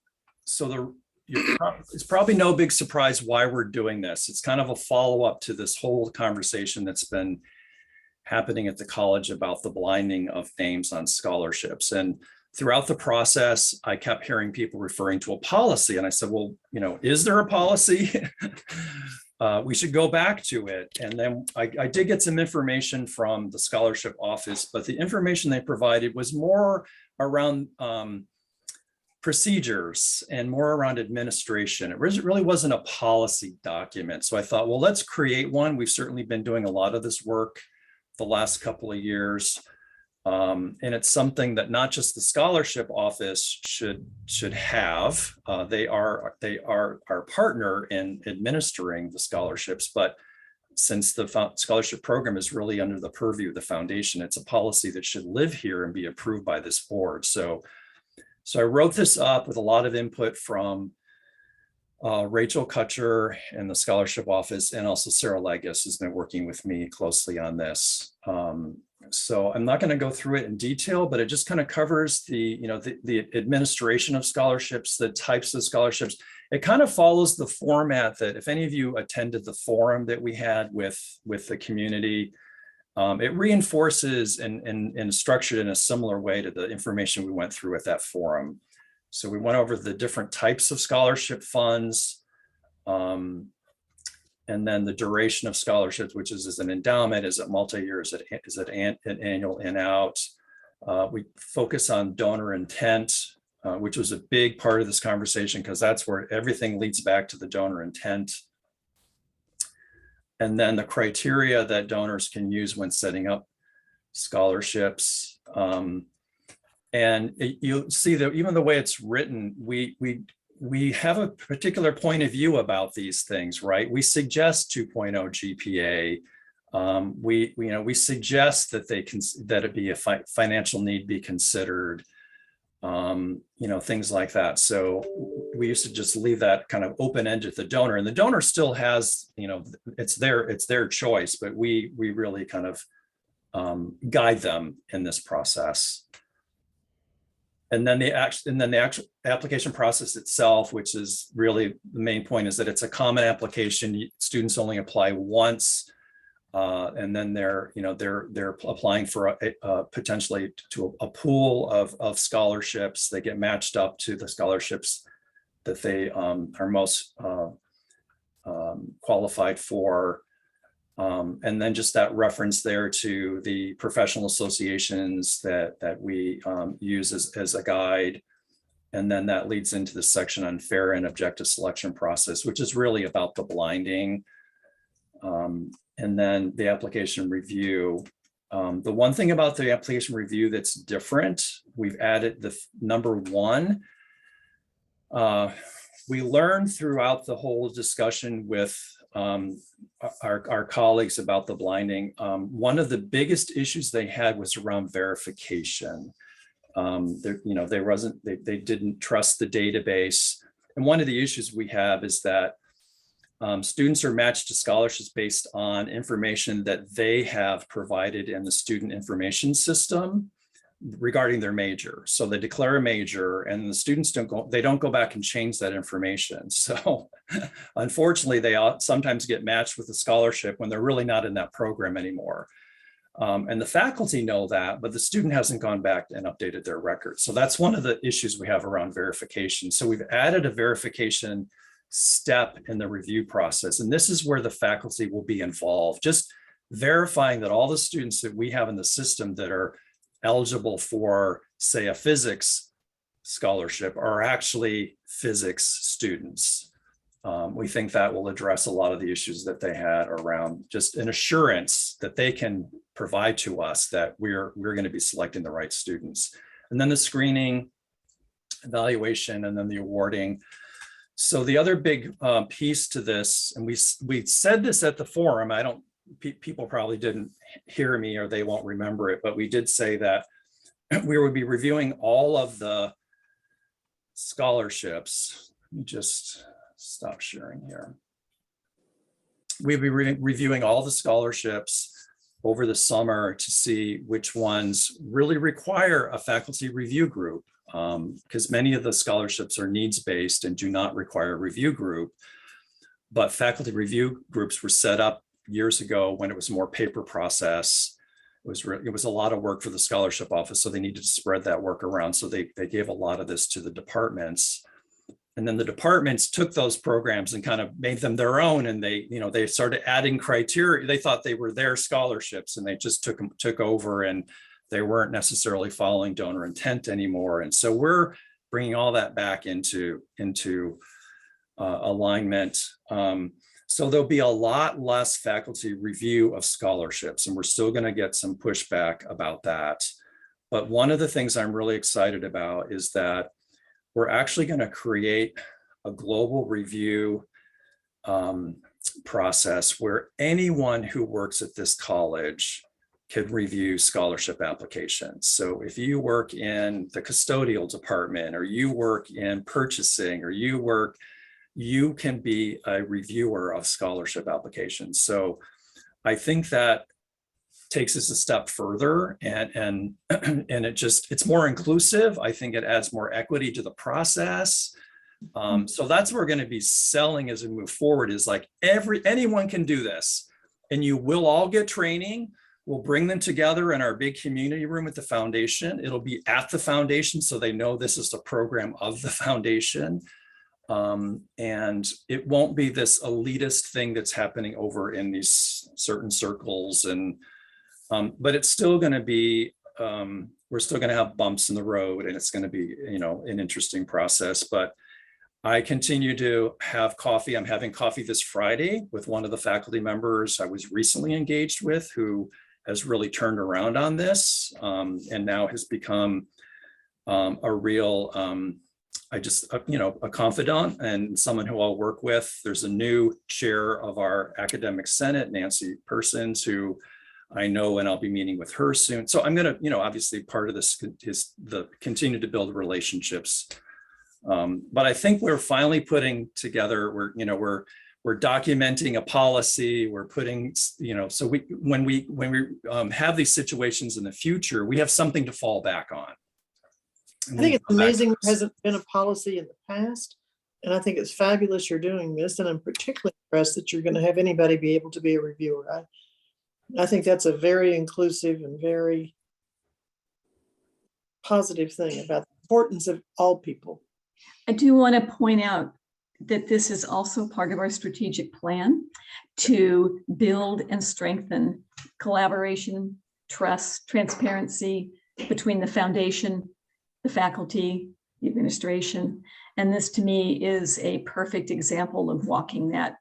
it's probably no big surprise why we're doing this. It's kind of a follow-up to this whole conversation that's been happening at the college about the blinding of names on scholarships. And throughout the process, I kept hearing people referring to a policy. And I said, well, is there a policy? We should go back to it. And then I did get some information from the scholarship office, but the information they provided was more around procedures and more around administration. It really wasn't a policy document. So I thought, well, let's create one. We've certainly been doing a lot of this work the last couple of years. And it's something that not just the scholarship office should have. They are our partner in administering the scholarships, but since the scholarship program is really under the purview of the foundation, it's a policy that should live here and be approved by this board. So I wrote this up with a lot of input from Rachel Kutcher in the scholarship office, and also Sarah Legis has been working with me closely on this. So I'm not going to go through it in detail, but it just kind of covers the administration of scholarships, the types of scholarships. It kind of follows the format that, if any of you attended the forum that we had with the community, it reinforces and structured in a similar way to the information we went through at that forum. So we went over the different types of scholarship funds, and then the duration of scholarships, which is an endowment, is it multi-year, is it an annual in out? We focus on donor intent, which was a big part of this conversation because that's where everything leads back to the donor intent. And then the criteria that donors can use when setting up scholarships. And you'll see that even the way it's written, we have a particular point of view about these things, right? We suggest 2.0 GPA. We suggest that that it be a financial need be considered, things like that. So we used to just leave that kind of open-ended to the donor, and the donor still has, it's their choice, but we really kind of guide them in this process. And then the actual application process itself, which is really the main point, is that it's a common application. Students only apply once, and then they're applying for potentially to a pool of scholarships. They get matched up to the scholarships that they are most qualified for. And then just that reference there to the professional associations that we use as a guide. And then that leads into the section on fair and objective selection process, which is really about the blinding. And then the application review. The one thing about the application review that's different, we've added the number 1. We learned throughout the whole discussion with our colleagues about the blinding. One of the biggest issues they had was around verification. They didn't trust the database. And one of the issues we have is that students are matched to scholarships based on information that they have provided in the student information system regarding their major. So they declare a major, and the students don't go back and change that information. So unfortunately, they sometimes get matched with a scholarship when they're really not in that program anymore. And the faculty know that, but the student hasn't gone back and updated their record. So that's one of the issues we have around verification. So we've added a verification step in the review process. And this is where the faculty will be involved, just verifying that all the students that we have in the system that are eligible for, say, a physics scholarship are actually physics students. We think that will address a lot of the issues that they had around just an assurance that they can provide to us that we're going to be selecting the right students. And then the screening, evaluation, and then the awarding. So the other big piece to this, and we said this at the forum, people probably didn't hear me or they won't remember it, but we did say that we would be reviewing all of the scholarships. Let me just stop sharing here. We'd be reviewing all the scholarships over the summer to see which ones really require a faculty review group, because many of the scholarships are needs-based and do not require a review group. But faculty review groups were set up years ago when it was more paper process. It was a lot of work for the scholarship office, so they needed to spread that work around. So they gave a lot of this to the departments. And then the departments took those programs and kind of made them their own, and they started adding criteria. They thought they were their scholarships, and they just took over, and they weren't necessarily following donor intent anymore. And so we're bringing all that back into alignment. So there'll be a lot less faculty review of scholarships, and we're still going to get some pushback about that. But one of the things I'm really excited about is that we're actually going to create a global review process where anyone who works at this college can review scholarship applications. So if you work in the custodial department, or you work in purchasing, or you work you can be a reviewer of scholarship applications. So I think that takes us a step further, and it's more inclusive. I think it adds more equity to the process. So that's what we're going to be selling as we move forward, is like anyone can do this, and you will all get training. We'll bring them together in our big community room at the foundation. It'll be at the foundation, so they know this is the program of the foundation. And it won't be this elitist thing that's happening over in these certain circles. But it's still going to be, we're still going to have bumps in the road, and it's going to be, an interesting process. But I continue to have coffee. I'm having coffee this Friday with one of the faculty members I was recently engaged with, who has really turned around on this, and now has become a real, a confidant and someone who I'll work with. There's a new chair of our academic senate, Nancy Persons, who I know, and I'll be meeting with her soon. So I'm going to, obviously part of this is continue to build relationships. But I think we're finally putting together, we're documenting a policy, we're putting, so when we have these situations in the future, we have something to fall back on. I think it's amazing there hasn't been a policy in the past. And I think it's fabulous you're doing this. And I'm particularly impressed that you're going to have anybody be able to be a reviewer. I think that's a very inclusive and very positive thing about the importance of all people. I do want to point out that this is also part of our strategic plan to build and strengthen collaboration, trust, transparency between the foundation, the faculty, the administration. And this to me is a perfect example of walking that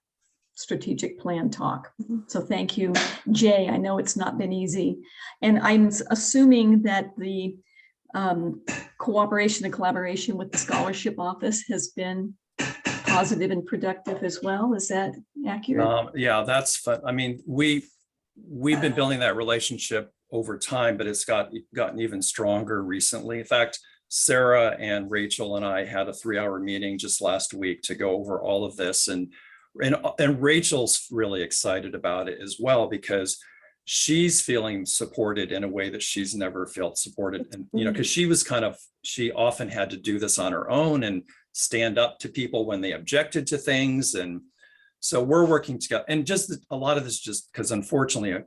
strategic plan talk. So thank you, Jay. I know it's not been easy. And I'm assuming that the cooperation and collaboration with the scholarship office has been positive and productive as well. Is that accurate? Yeah, that's fun. I mean, we've been building that relationship over time, but it's gotten even stronger recently. In fact, Sarah and Rachel and I had a 3-hour meeting just last week to go over all of this. And Rachel's really excited about it as well, because she's feeling supported in a way that she's never felt supported. And, because she often had to do this on her own and stand up to people when they objected to things. And so we're working together, and just a lot of this just because unfortunately,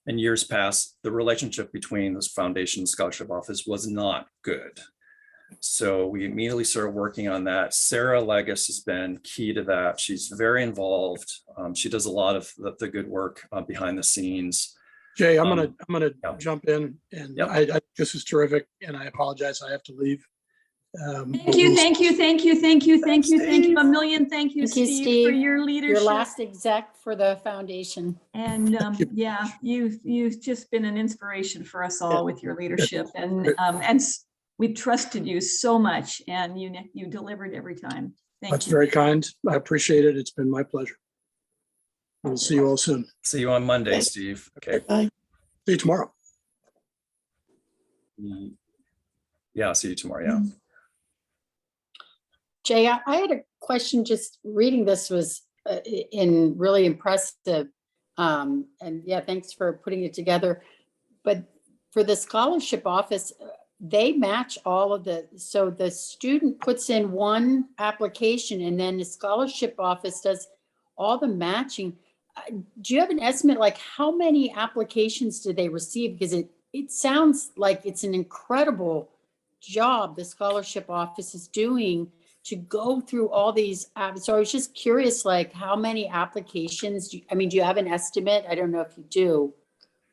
in years past, the relationship between this foundation and scholarship office was not good. So we immediately started working on that. Sarah Legas has been key to that. She's very involved. She does a lot of the good work behind the scenes. Jay, I'm gonna yeah. jump in, and Yep. I this is terrific, and I apologize, I have to leave. Thank you. A million thank you, Thank you, Steve, for Steve. your leadership. Your last exec for the foundation. And you. yeah, you've just been an inspiration for us all with your leadership, and we've trusted you so much, and you delivered every time. Thank That's you. very kind. I appreciate it. It's been my pleasure. We'll see you all soon. See you on Monday, Steve. Okay. Bye. See you tomorrow. Yeah, I'll see you tomorrow. Yeah. Jay, I had a question. Just reading this was really impressive. And yeah, thanks for putting it together. But for the scholarship office, they match all of so the student puts in one application and then the scholarship office does all the matching. Do you have an estimate, like how many applications do they receive? Because it sounds like it's an incredible job the scholarship office is doing to go through all these. So I was just curious, like how many applications, do you have an estimate? I don't know if you do,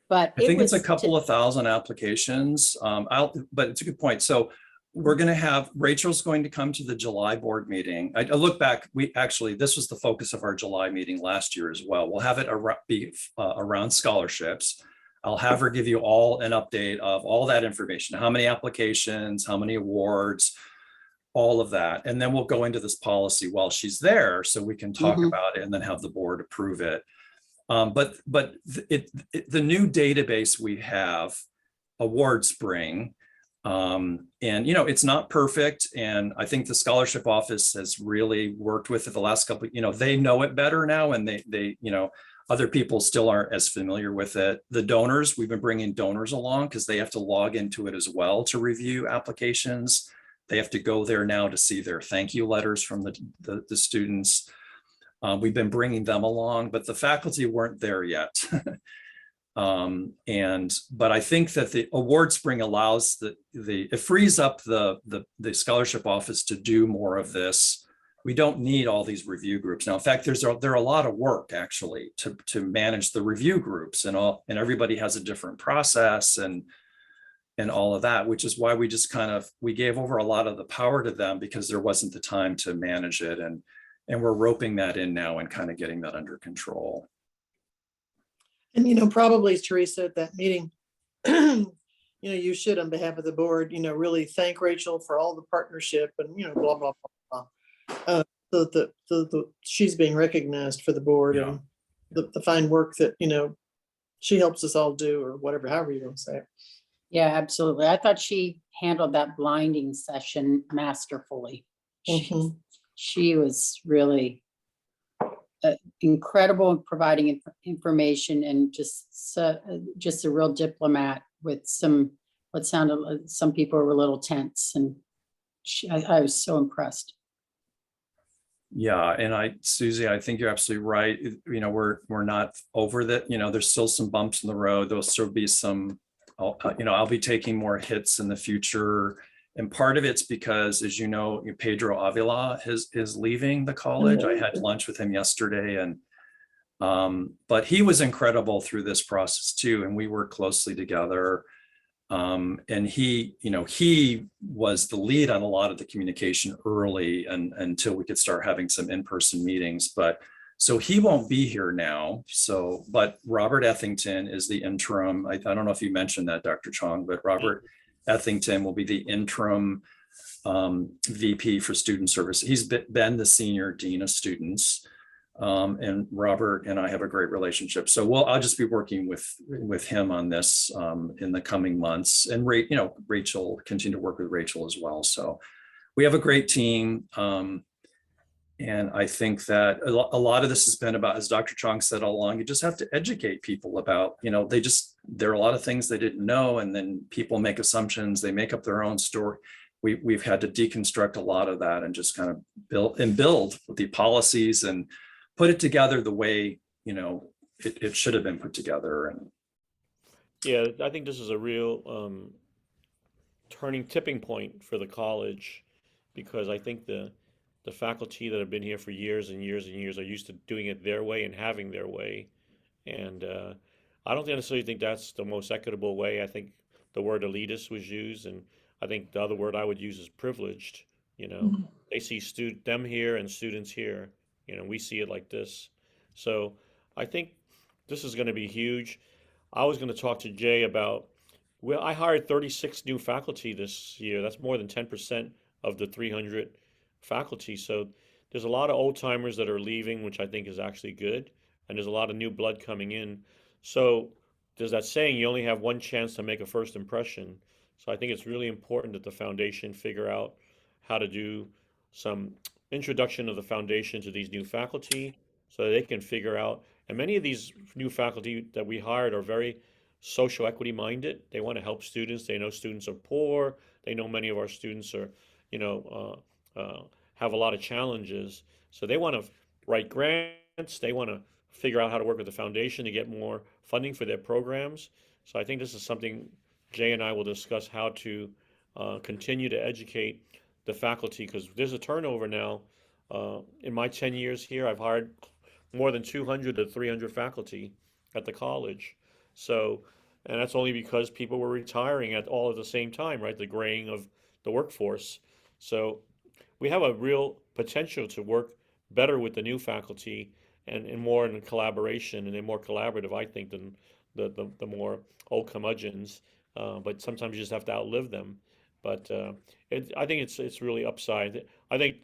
but I think it's a couple of thousand applications. But it's a good point. So we're going to have, Rachel's going to come to the July board meeting. I look back, this was the focus of our July meeting last year as well. We'll have it around scholarships. I'll have her give you all an update of all that information, how many applications, how many awards, all of that. And then we'll go into this policy while she's there so we can talk about it and then have the board approve it. But the new database we have, Award Spring, And, you know, it's not perfect. And I think the scholarship office has really worked with it the last couple, you know, they know it better now, and you know, other people still aren't as familiar with it. The donors, we've been bringing donors along because they have to log into it as well to review applications. They have to go there now to see their thank you letters from the students. We've been bringing them along, but the faculty weren't there yet. But I think that the award spring allows it frees up the scholarship office to do more of this. We don't need all these review groups now. In fact, there are a lot of work actually to manage the review groups, and everybody has a different process and all of that, which is why we just we gave over a lot of the power to them because there wasn't the time to manage it, and we're roping that in now and kind of getting that under control. And, you know, probably Teresa at that meeting, you know, you should, on behalf of the board, you know, really thank Rachel for all the partnership and, you know, blah, blah, blah, blah. She's being recognized for the board, Yeah. and the fine work that, you know, she helps us all do, or whatever, however you want to say it. Yeah, absolutely. I thought she handled that blinding session masterfully. Mhm. She was really incredible in providing information, and just a real diplomat with what sounded like some people were a little tense, and I was so impressed. Yeah, and Susie, I think you're absolutely right. You know, we're not over that. You know, there's still some bumps in the road. There'll still be some. You know, I'll be taking more hits in the future, and part of it's because, as you know, Pedro Avila is leaving the college. I had lunch with him yesterday, and but he was incredible through this process too, and we worked closely together. And he was the lead on a lot of the communication early, and until we could start having some in-person meetings. But so he won't be here now. So, but Robert Ethington is the interim. I don't know if you mentioned that, Dr. Chong, but Robert Ethington will be the interim VP for student service. He's been the senior dean of students. And Robert and I have a great relationship. So I'll just be working with him on this in the coming months. And Rachel, continue to work with Rachel as well. So we have a great team. And I think that a lot of this has been about, as Dr. Chong said all along, you just have to educate people about, there are a lot of things they didn't know, and then people make assumptions, they make up their own story. We've had to deconstruct a lot of that and just kind of build the policies and put it together the way, it should have been put together. And Yeah, I think this is a real tipping point for the college, because I think the faculty that have been here for years and years and years are used to doing it their way and having their way. And I don't necessarily think that's the most equitable way. I think the word elitist was used, and I think the other word I would use is privileged. They see them here and students here. We see it like this. So I think this is going to be huge. I was going to talk to Jay about, well, I hired 36 new faculty this year. That's more than 10% of the 300 faculty. So there's a lot of old timers that are leaving, which I think is actually good. And there's a lot of new blood coming in. So there's that saying, you only have one chance to make a first impression. So I think it's really important that the foundation figure out how to do some introduction of the foundation to these new faculty so they can figure out. And many of these new faculty that we hired are very social equity minded. They want to help students. They know students are poor. They know many of our students are, have a lot of challenges. So they want to write grants. They want to figure out how to work with the foundation to get more funding for their programs. So I think this is something Jay and I will discuss, how to continue to educate the faculty, because there's a turnover now. In my 10 years here, I've hired more than 200 to 300 faculty at the college. So, and that's only because people were retiring all at the same time, right? The graying of the workforce. So we have a real potential to work better with the new faculty, and more in collaboration, and they're more collaborative, I think, than the more old curmudgeons. But sometimes you just have to outlive them. But I think it's really upside. I think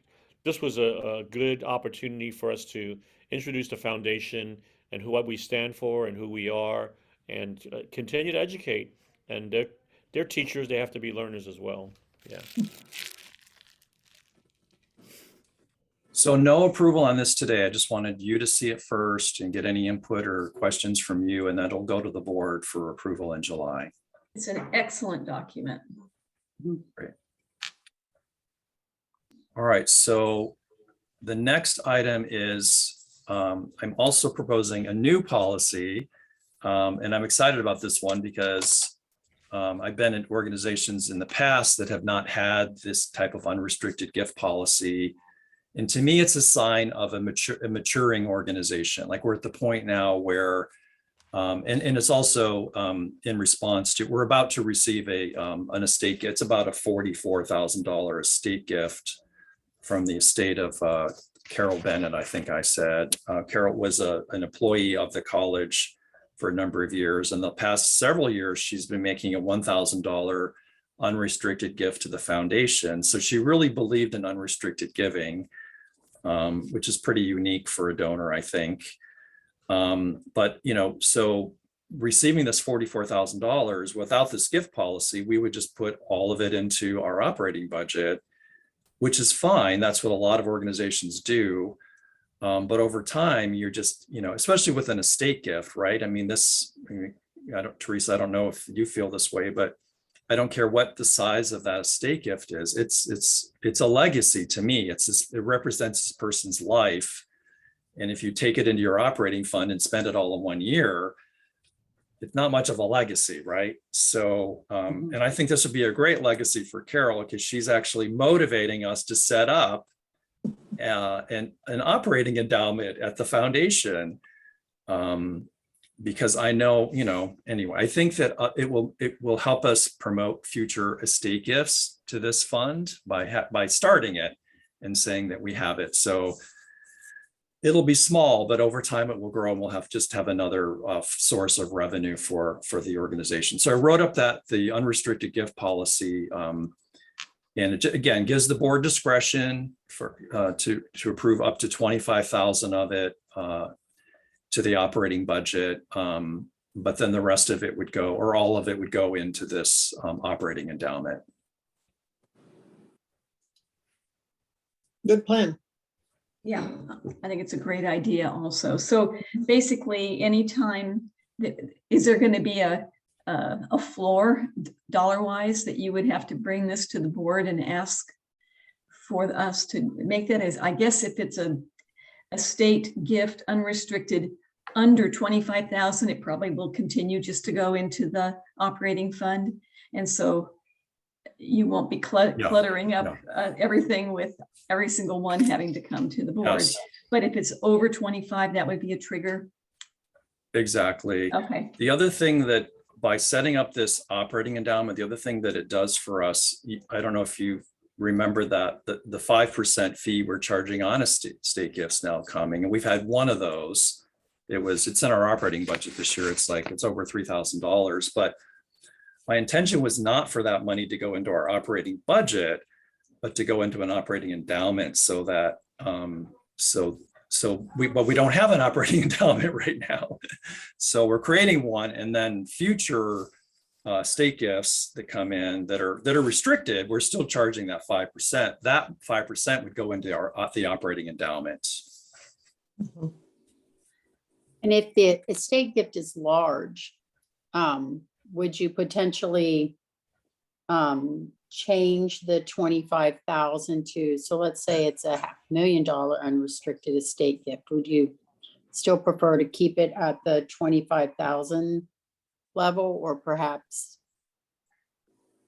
this was a good opportunity for us to introduce the foundation and what we stand for and who we are, and continue to educate. And they're teachers, they have to be learners as well. Yeah. So no approval on this today. I just wanted you to see it first and get any input or questions from you, and that'll go to the board for approval in July. It's an excellent document. Great. All right, so the next item is I'm also proposing a new policy, and I'm excited about this one because I've been in organizations in the past that have not had this type of unrestricted gift policy. And to me, it's a sign of a maturing organization. Like we're at the point now where, and it's also in response to, we're about to receive an estate, it's about a $44,000 estate gift from the estate of Carol Bennett, I think I said. Carol was an employee of the college for a number of years. In the past several years, she's been making a $1,000 unrestricted gift to the foundation. So she really believed in unrestricted giving, which is pretty unique for a donor, I think. But, you know, so receiving this $44,000 without this gift policy, we would just put all of it into our operating budget, which is fine. That's what a lot of organizations do. But over time, you're just, you know, especially with an estate gift, right? I mean, Teresa, I don't know if you feel this way, but I don't care what the size of that estate gift is. It's a legacy to me. It represents this person's life. And if you take it into your operating fund and spend it all in 1 year, it's not much of a legacy, right? So, and I think this would be a great legacy for Carol because she's actually motivating us to set up an operating endowment at the foundation. Because I know, you know, anyway, I think that it will help us promote future estate gifts to this fund by starting it and saying that we have it. So it'll be small, but over time it will grow and we'll have another source of revenue for the organization. So I wrote up the unrestricted gift policy, and it again gives the board discretion to approve up to 25,000 of it to the operating budget, but then the rest of it would go, or all of it would go into this operating endowment. Good plan. Yeah, I think it's a great idea also. So basically, anytime is there going to be a floor dollar-wise that you would have to bring this to the board and ask for us to make that? As I guess if it's a state gift unrestricted under 25,000, it probably will continue just to go into the operating fund. And so you won't be cluttering up everything with every single one having to come to the board. Yes. But if it's over 25, that would be a trigger. Exactly. Okay. The other thing that by setting up this operating endowment, the other thing that it does for us, I don't know if you remember that the 5% fee we're charging on estate gifts now coming, and we've had one of those. It's in our operating budget this year. It's over $3,000, but my intention was not for that money to go into our operating budget, but to go into an operating endowment so that, but we don't have an operating endowment right now. So we're creating one, and then future state gifts that come in that are restricted, we're still charging that 5%. That 5% would go into the operating endowment. Mm-hmm. And if the estate gift is large, would you potentially change the 25,000 to, so let's say it's a $500,000 unrestricted estate gift. Would you still prefer to keep it at the 25,000 level, or perhaps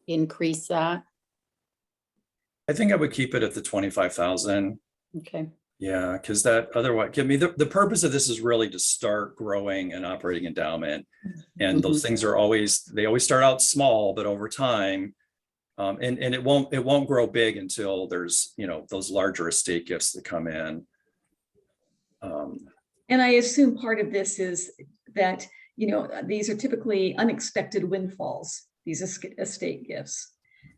increase that? I think I would keep it at the 25,000. Okay. Yeah, because that otherwise, the purpose of this is really to start growing an operating endowment. And those things they always start out small, but over time, and it won't grow big until there's, you know, those larger estate gifts that come in. And I assume part of this is that, you know, these are typically unexpected windfalls, these estate gifts.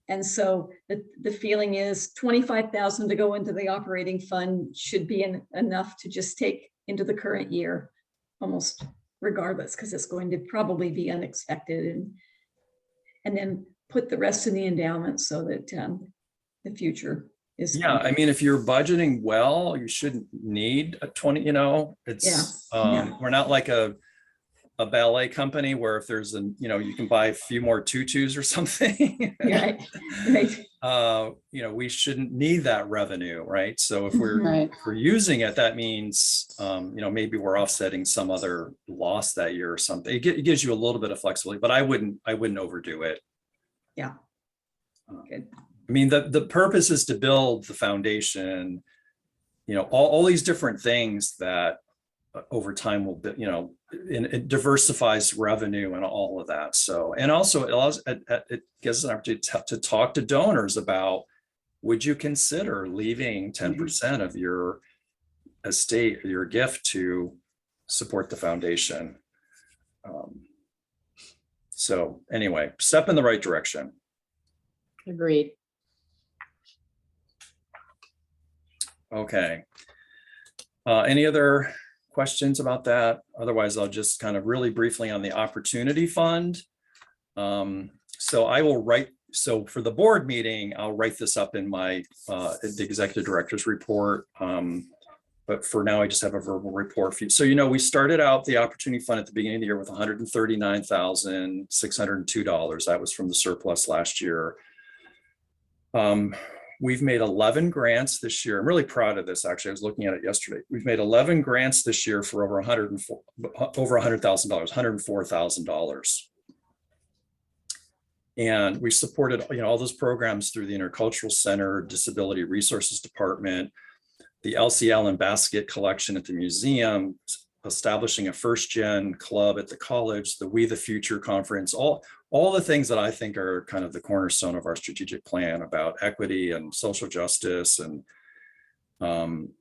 And so the feeling is 25,000 to go into the operating fund should be enough to just take into the current year, almost regardless, because it's going to probably be unexpected. And then put the rest in the endowment so that the future is. Yeah, I mean, if you're budgeting well, you shouldn't need a 20, it's, Yeah. we're not like a ballet company where if there's you can buy a few more tutus or something. Right, right. We shouldn't need that revenue, right? So if we're Right. if we're using it, that means, maybe we're offsetting some other loss that year or something. It gives you a little bit of flexibility, but I wouldn't overdo it. Yeah. Good. I mean, the purpose is to build the foundation, all these different things that over time will be, and it diversifies revenue and all of that. So, and also it allows, it gives an opportunity to talk to donors about, would you consider leaving 10% of your estate, your gift, to support the foundation? So anyway, step in the right direction. Agreed. Okay. Any other questions about that? Otherwise, I'll just kind of really briefly on the opportunity fund. So I will so for the board meeting, I'll write this up in my the executive director's report. But for now, I just have a verbal report for you. So, we started out the opportunity fund at the beginning of the year with $139,602. That was from the surplus last year. We've made 11 grants this year. I'm really proud of this. Actually, I was looking at it yesterday. We've made 11 grants this year for over $100,000, $104,000. And we supported, all those programs through the Intercultural Center, Disability Resources Department, the LCL and basket collection at the museum, establishing a first gen club at the college, the We the Future conference, all the things that I think are kind of the cornerstone of our strategic plan about equity and social justice, and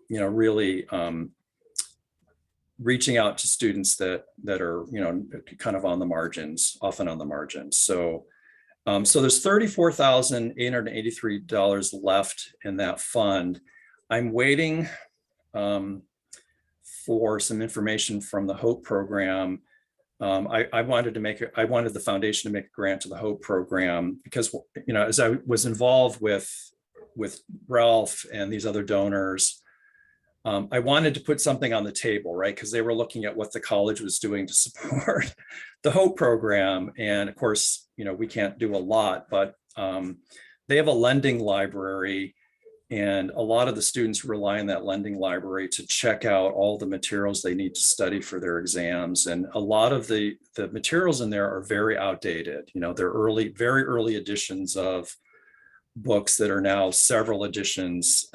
really reaching out to students that are kind of on the margins, often on the margins. So there's $34,883 left in that fund. I'm waiting for some information from the HOPE program. I wanted the foundation to make a grant to the HOPE program because, as I was involved with Ralph and these other donors, I wanted to put something on the table, right? Because they were looking at what the college was doing to support the HOPE program. And of course, we can't do a lot, but they have a lending library. And a lot of the students rely on that lending library to check out all the materials they need to study for their exams. And a lot of the materials in there are very outdated. They're very early editions of books that are now several editions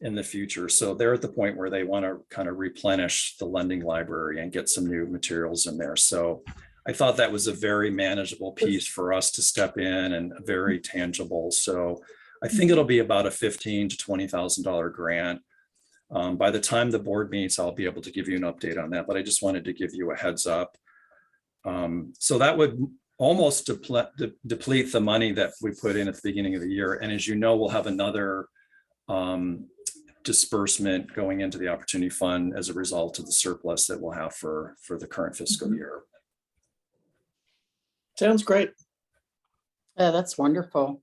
in the future. So they're at the point where they want to kind of replenish the lending library and get some new materials in there. So I thought that was a very manageable piece for us to step in and very tangible. So I think it'll be about a $15,000 to $20,000 grant. By the time the board meets, I'll be able to give you an update on that, but I just wanted to give you a heads up. So that would almost deplete the money that we put in at the beginning of the year. And as you know, we'll have another disbursement going into the opportunity fund as a result of the surplus that we'll have for the current fiscal year. Sounds great. Yeah, that's wonderful.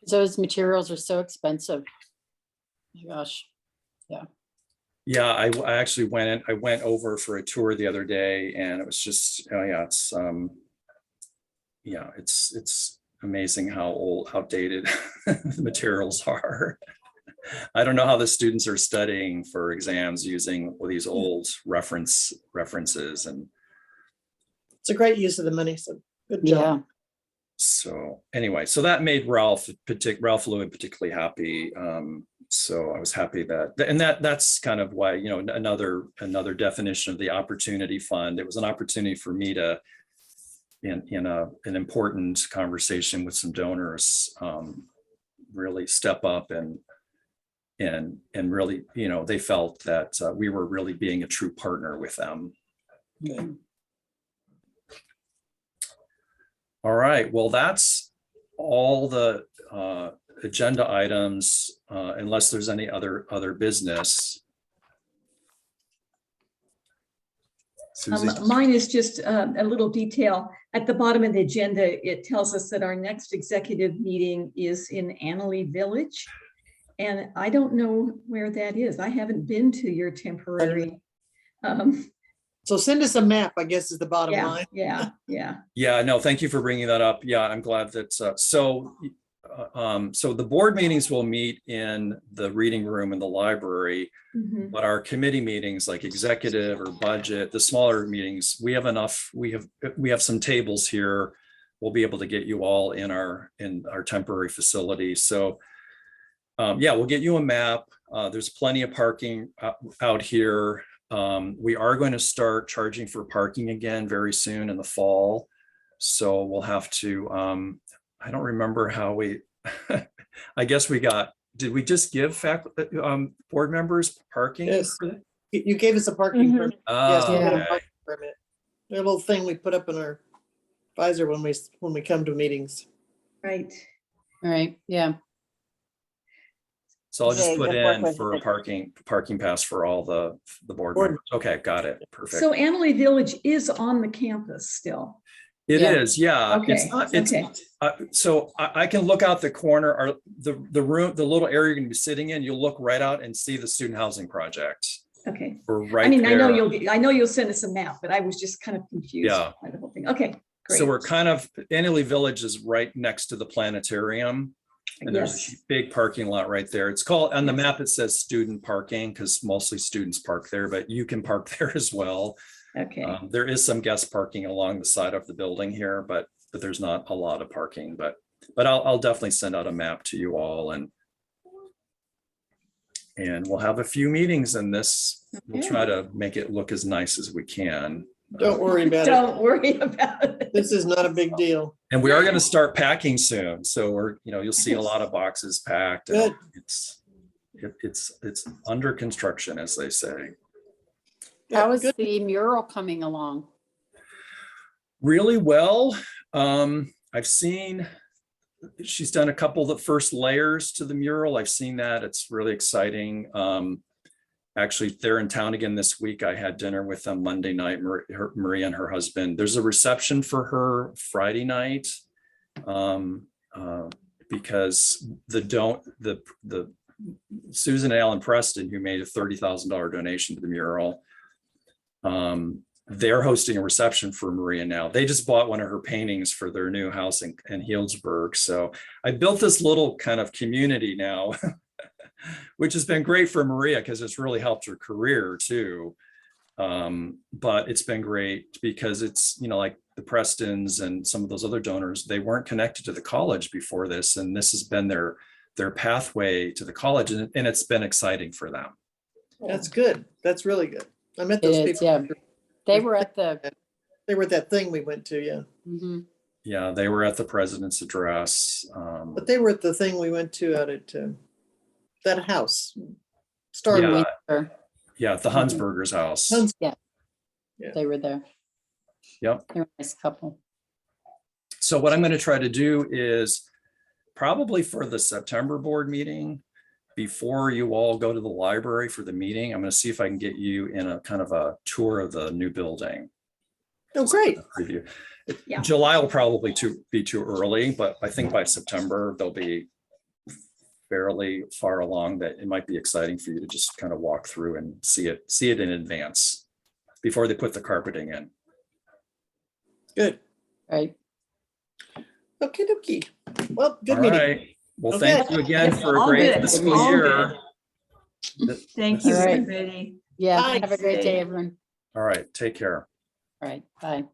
Those materials are so expensive. Oh my gosh. Yeah, I actually went over for a tour the other day, and it was just, it's amazing how outdated the materials are. I don't know how the students are studying for exams using these old references, and It's a great use of the money. So good Yeah. job. so anyway, so that made Ralph Lewin particularly happy. So I was happy that's kind of why, another definition of the opportunity fund. It was an opportunity for me to, in an important conversation with some donors, really step up and really, they felt that we were really being a true partner with them. Mhm. All right, well, that's all the agenda items, unless there's any other business. Susie? Mine is just a little detail. at the bottom of the agenda, it tells us that our next executive meeting is in Annalee Village. And I don't know where that is. I haven't been to your temporary. So send us a map, I guess is the bottom Yeah, line. yeah. Yeah, no, thank you for bringing that up. Yeah, I'm glad that, so the board meetings will meet in the reading room in the library, Mhm. but our committee meetings like executive or budget, the smaller meetings, we have enough, we have some tables here. We'll be able to get you all in our temporary facility. So yeah, we'll get you a map. There's plenty of parking out here. We are going to start charging for parking again very soon in the fall. So we'll have to, I don't remember how we, I guess did we just give board members parking? Yes. You gave us a parking Mhm. permit. Oh, Yes, we got a okay. parking permit. A little thing we put up in our visor when we come to meetings. Right. All right, yeah. So I'll just Jay, put just work in with for a it. parking pass for all the board Board. members. Okay, got it. Perfect. So Annalee Village is on the campus still. It Yeah. is, yeah. Okay, It's not, okay. so I can look out the corner, or the room, the little area you're gonna be sitting in, you'll look right out and see the student housing project. Okay. We're I right mean, I know there. you'll send us a map, but I was just kind of confused Yeah. by the whole thing. Okay, great. So we're kind of, Annalee Village is right next to the planetarium. And there's a Yes. big parking lot right there. It's called, on the Yes. map, it says student parking because mostly students park there, but you can park there as well. Okay. There is some guest parking along the side of the building here, but there's not a lot of parking, but I'll definitely send out a map to you all, and we'll have a few meetings in this. We'll Okay. try to make it look as nice as we can. Don't worry about it. Don't worry about it. This is not a big deal. And we are going to start packing soon. So you'll see a lot of boxes packed. And Good. it's under construction, as they say. How is Good. the mural coming along? Really well. I've seen she's done a couple of the first layers to the mural. I've seen that. It's really exciting. Actually, they're in town again this week. I had dinner with them Monday night, Maria and her husband. There's a reception for her Friday night, because the Susan and Alan Preston, who made a $30,000 donation to the mural, they're hosting a reception for Maria now. They just bought one of her paintings for their new house in Healdsburg. So I built this little kind of community now, which has been great for Maria because it's really helped her career too. But it's been great because it's, like the Prestons and some of those other donors, they weren't connected to the college before this. And this has been their pathway to the college. And it's been exciting for them. That's good. That's really good. I met It those is, people. yeah. They were at the, They were at that thing we went to, yeah. mhm. Yeah, they were at the president's address. But they were at the thing we went to out at that house. in Started with Windsor. Yeah, at the Hunsberger's house. Huns- They were there. Yep. They're a nice couple. So what I'm going to try to do is probably for the September board meeting, before you all go to the library for the meeting, I'm going to see if I can get you in a kind of a tour of the new building. Oh, great. Preview. Yeah. July will probably be too early, but I think by September they'll be fairly far along that it might be exciting for you to just kind of walk through and see it in advance before they put the carpeting in. Good. Right. Okay, dokie. Well, good All meeting. right. Well, Okay. thank you again for a All great good. fiscal All year. Thank you, All right. everybody. Yeah. Bye. Have a great day, everyone. All right. Take care. All right. Bye.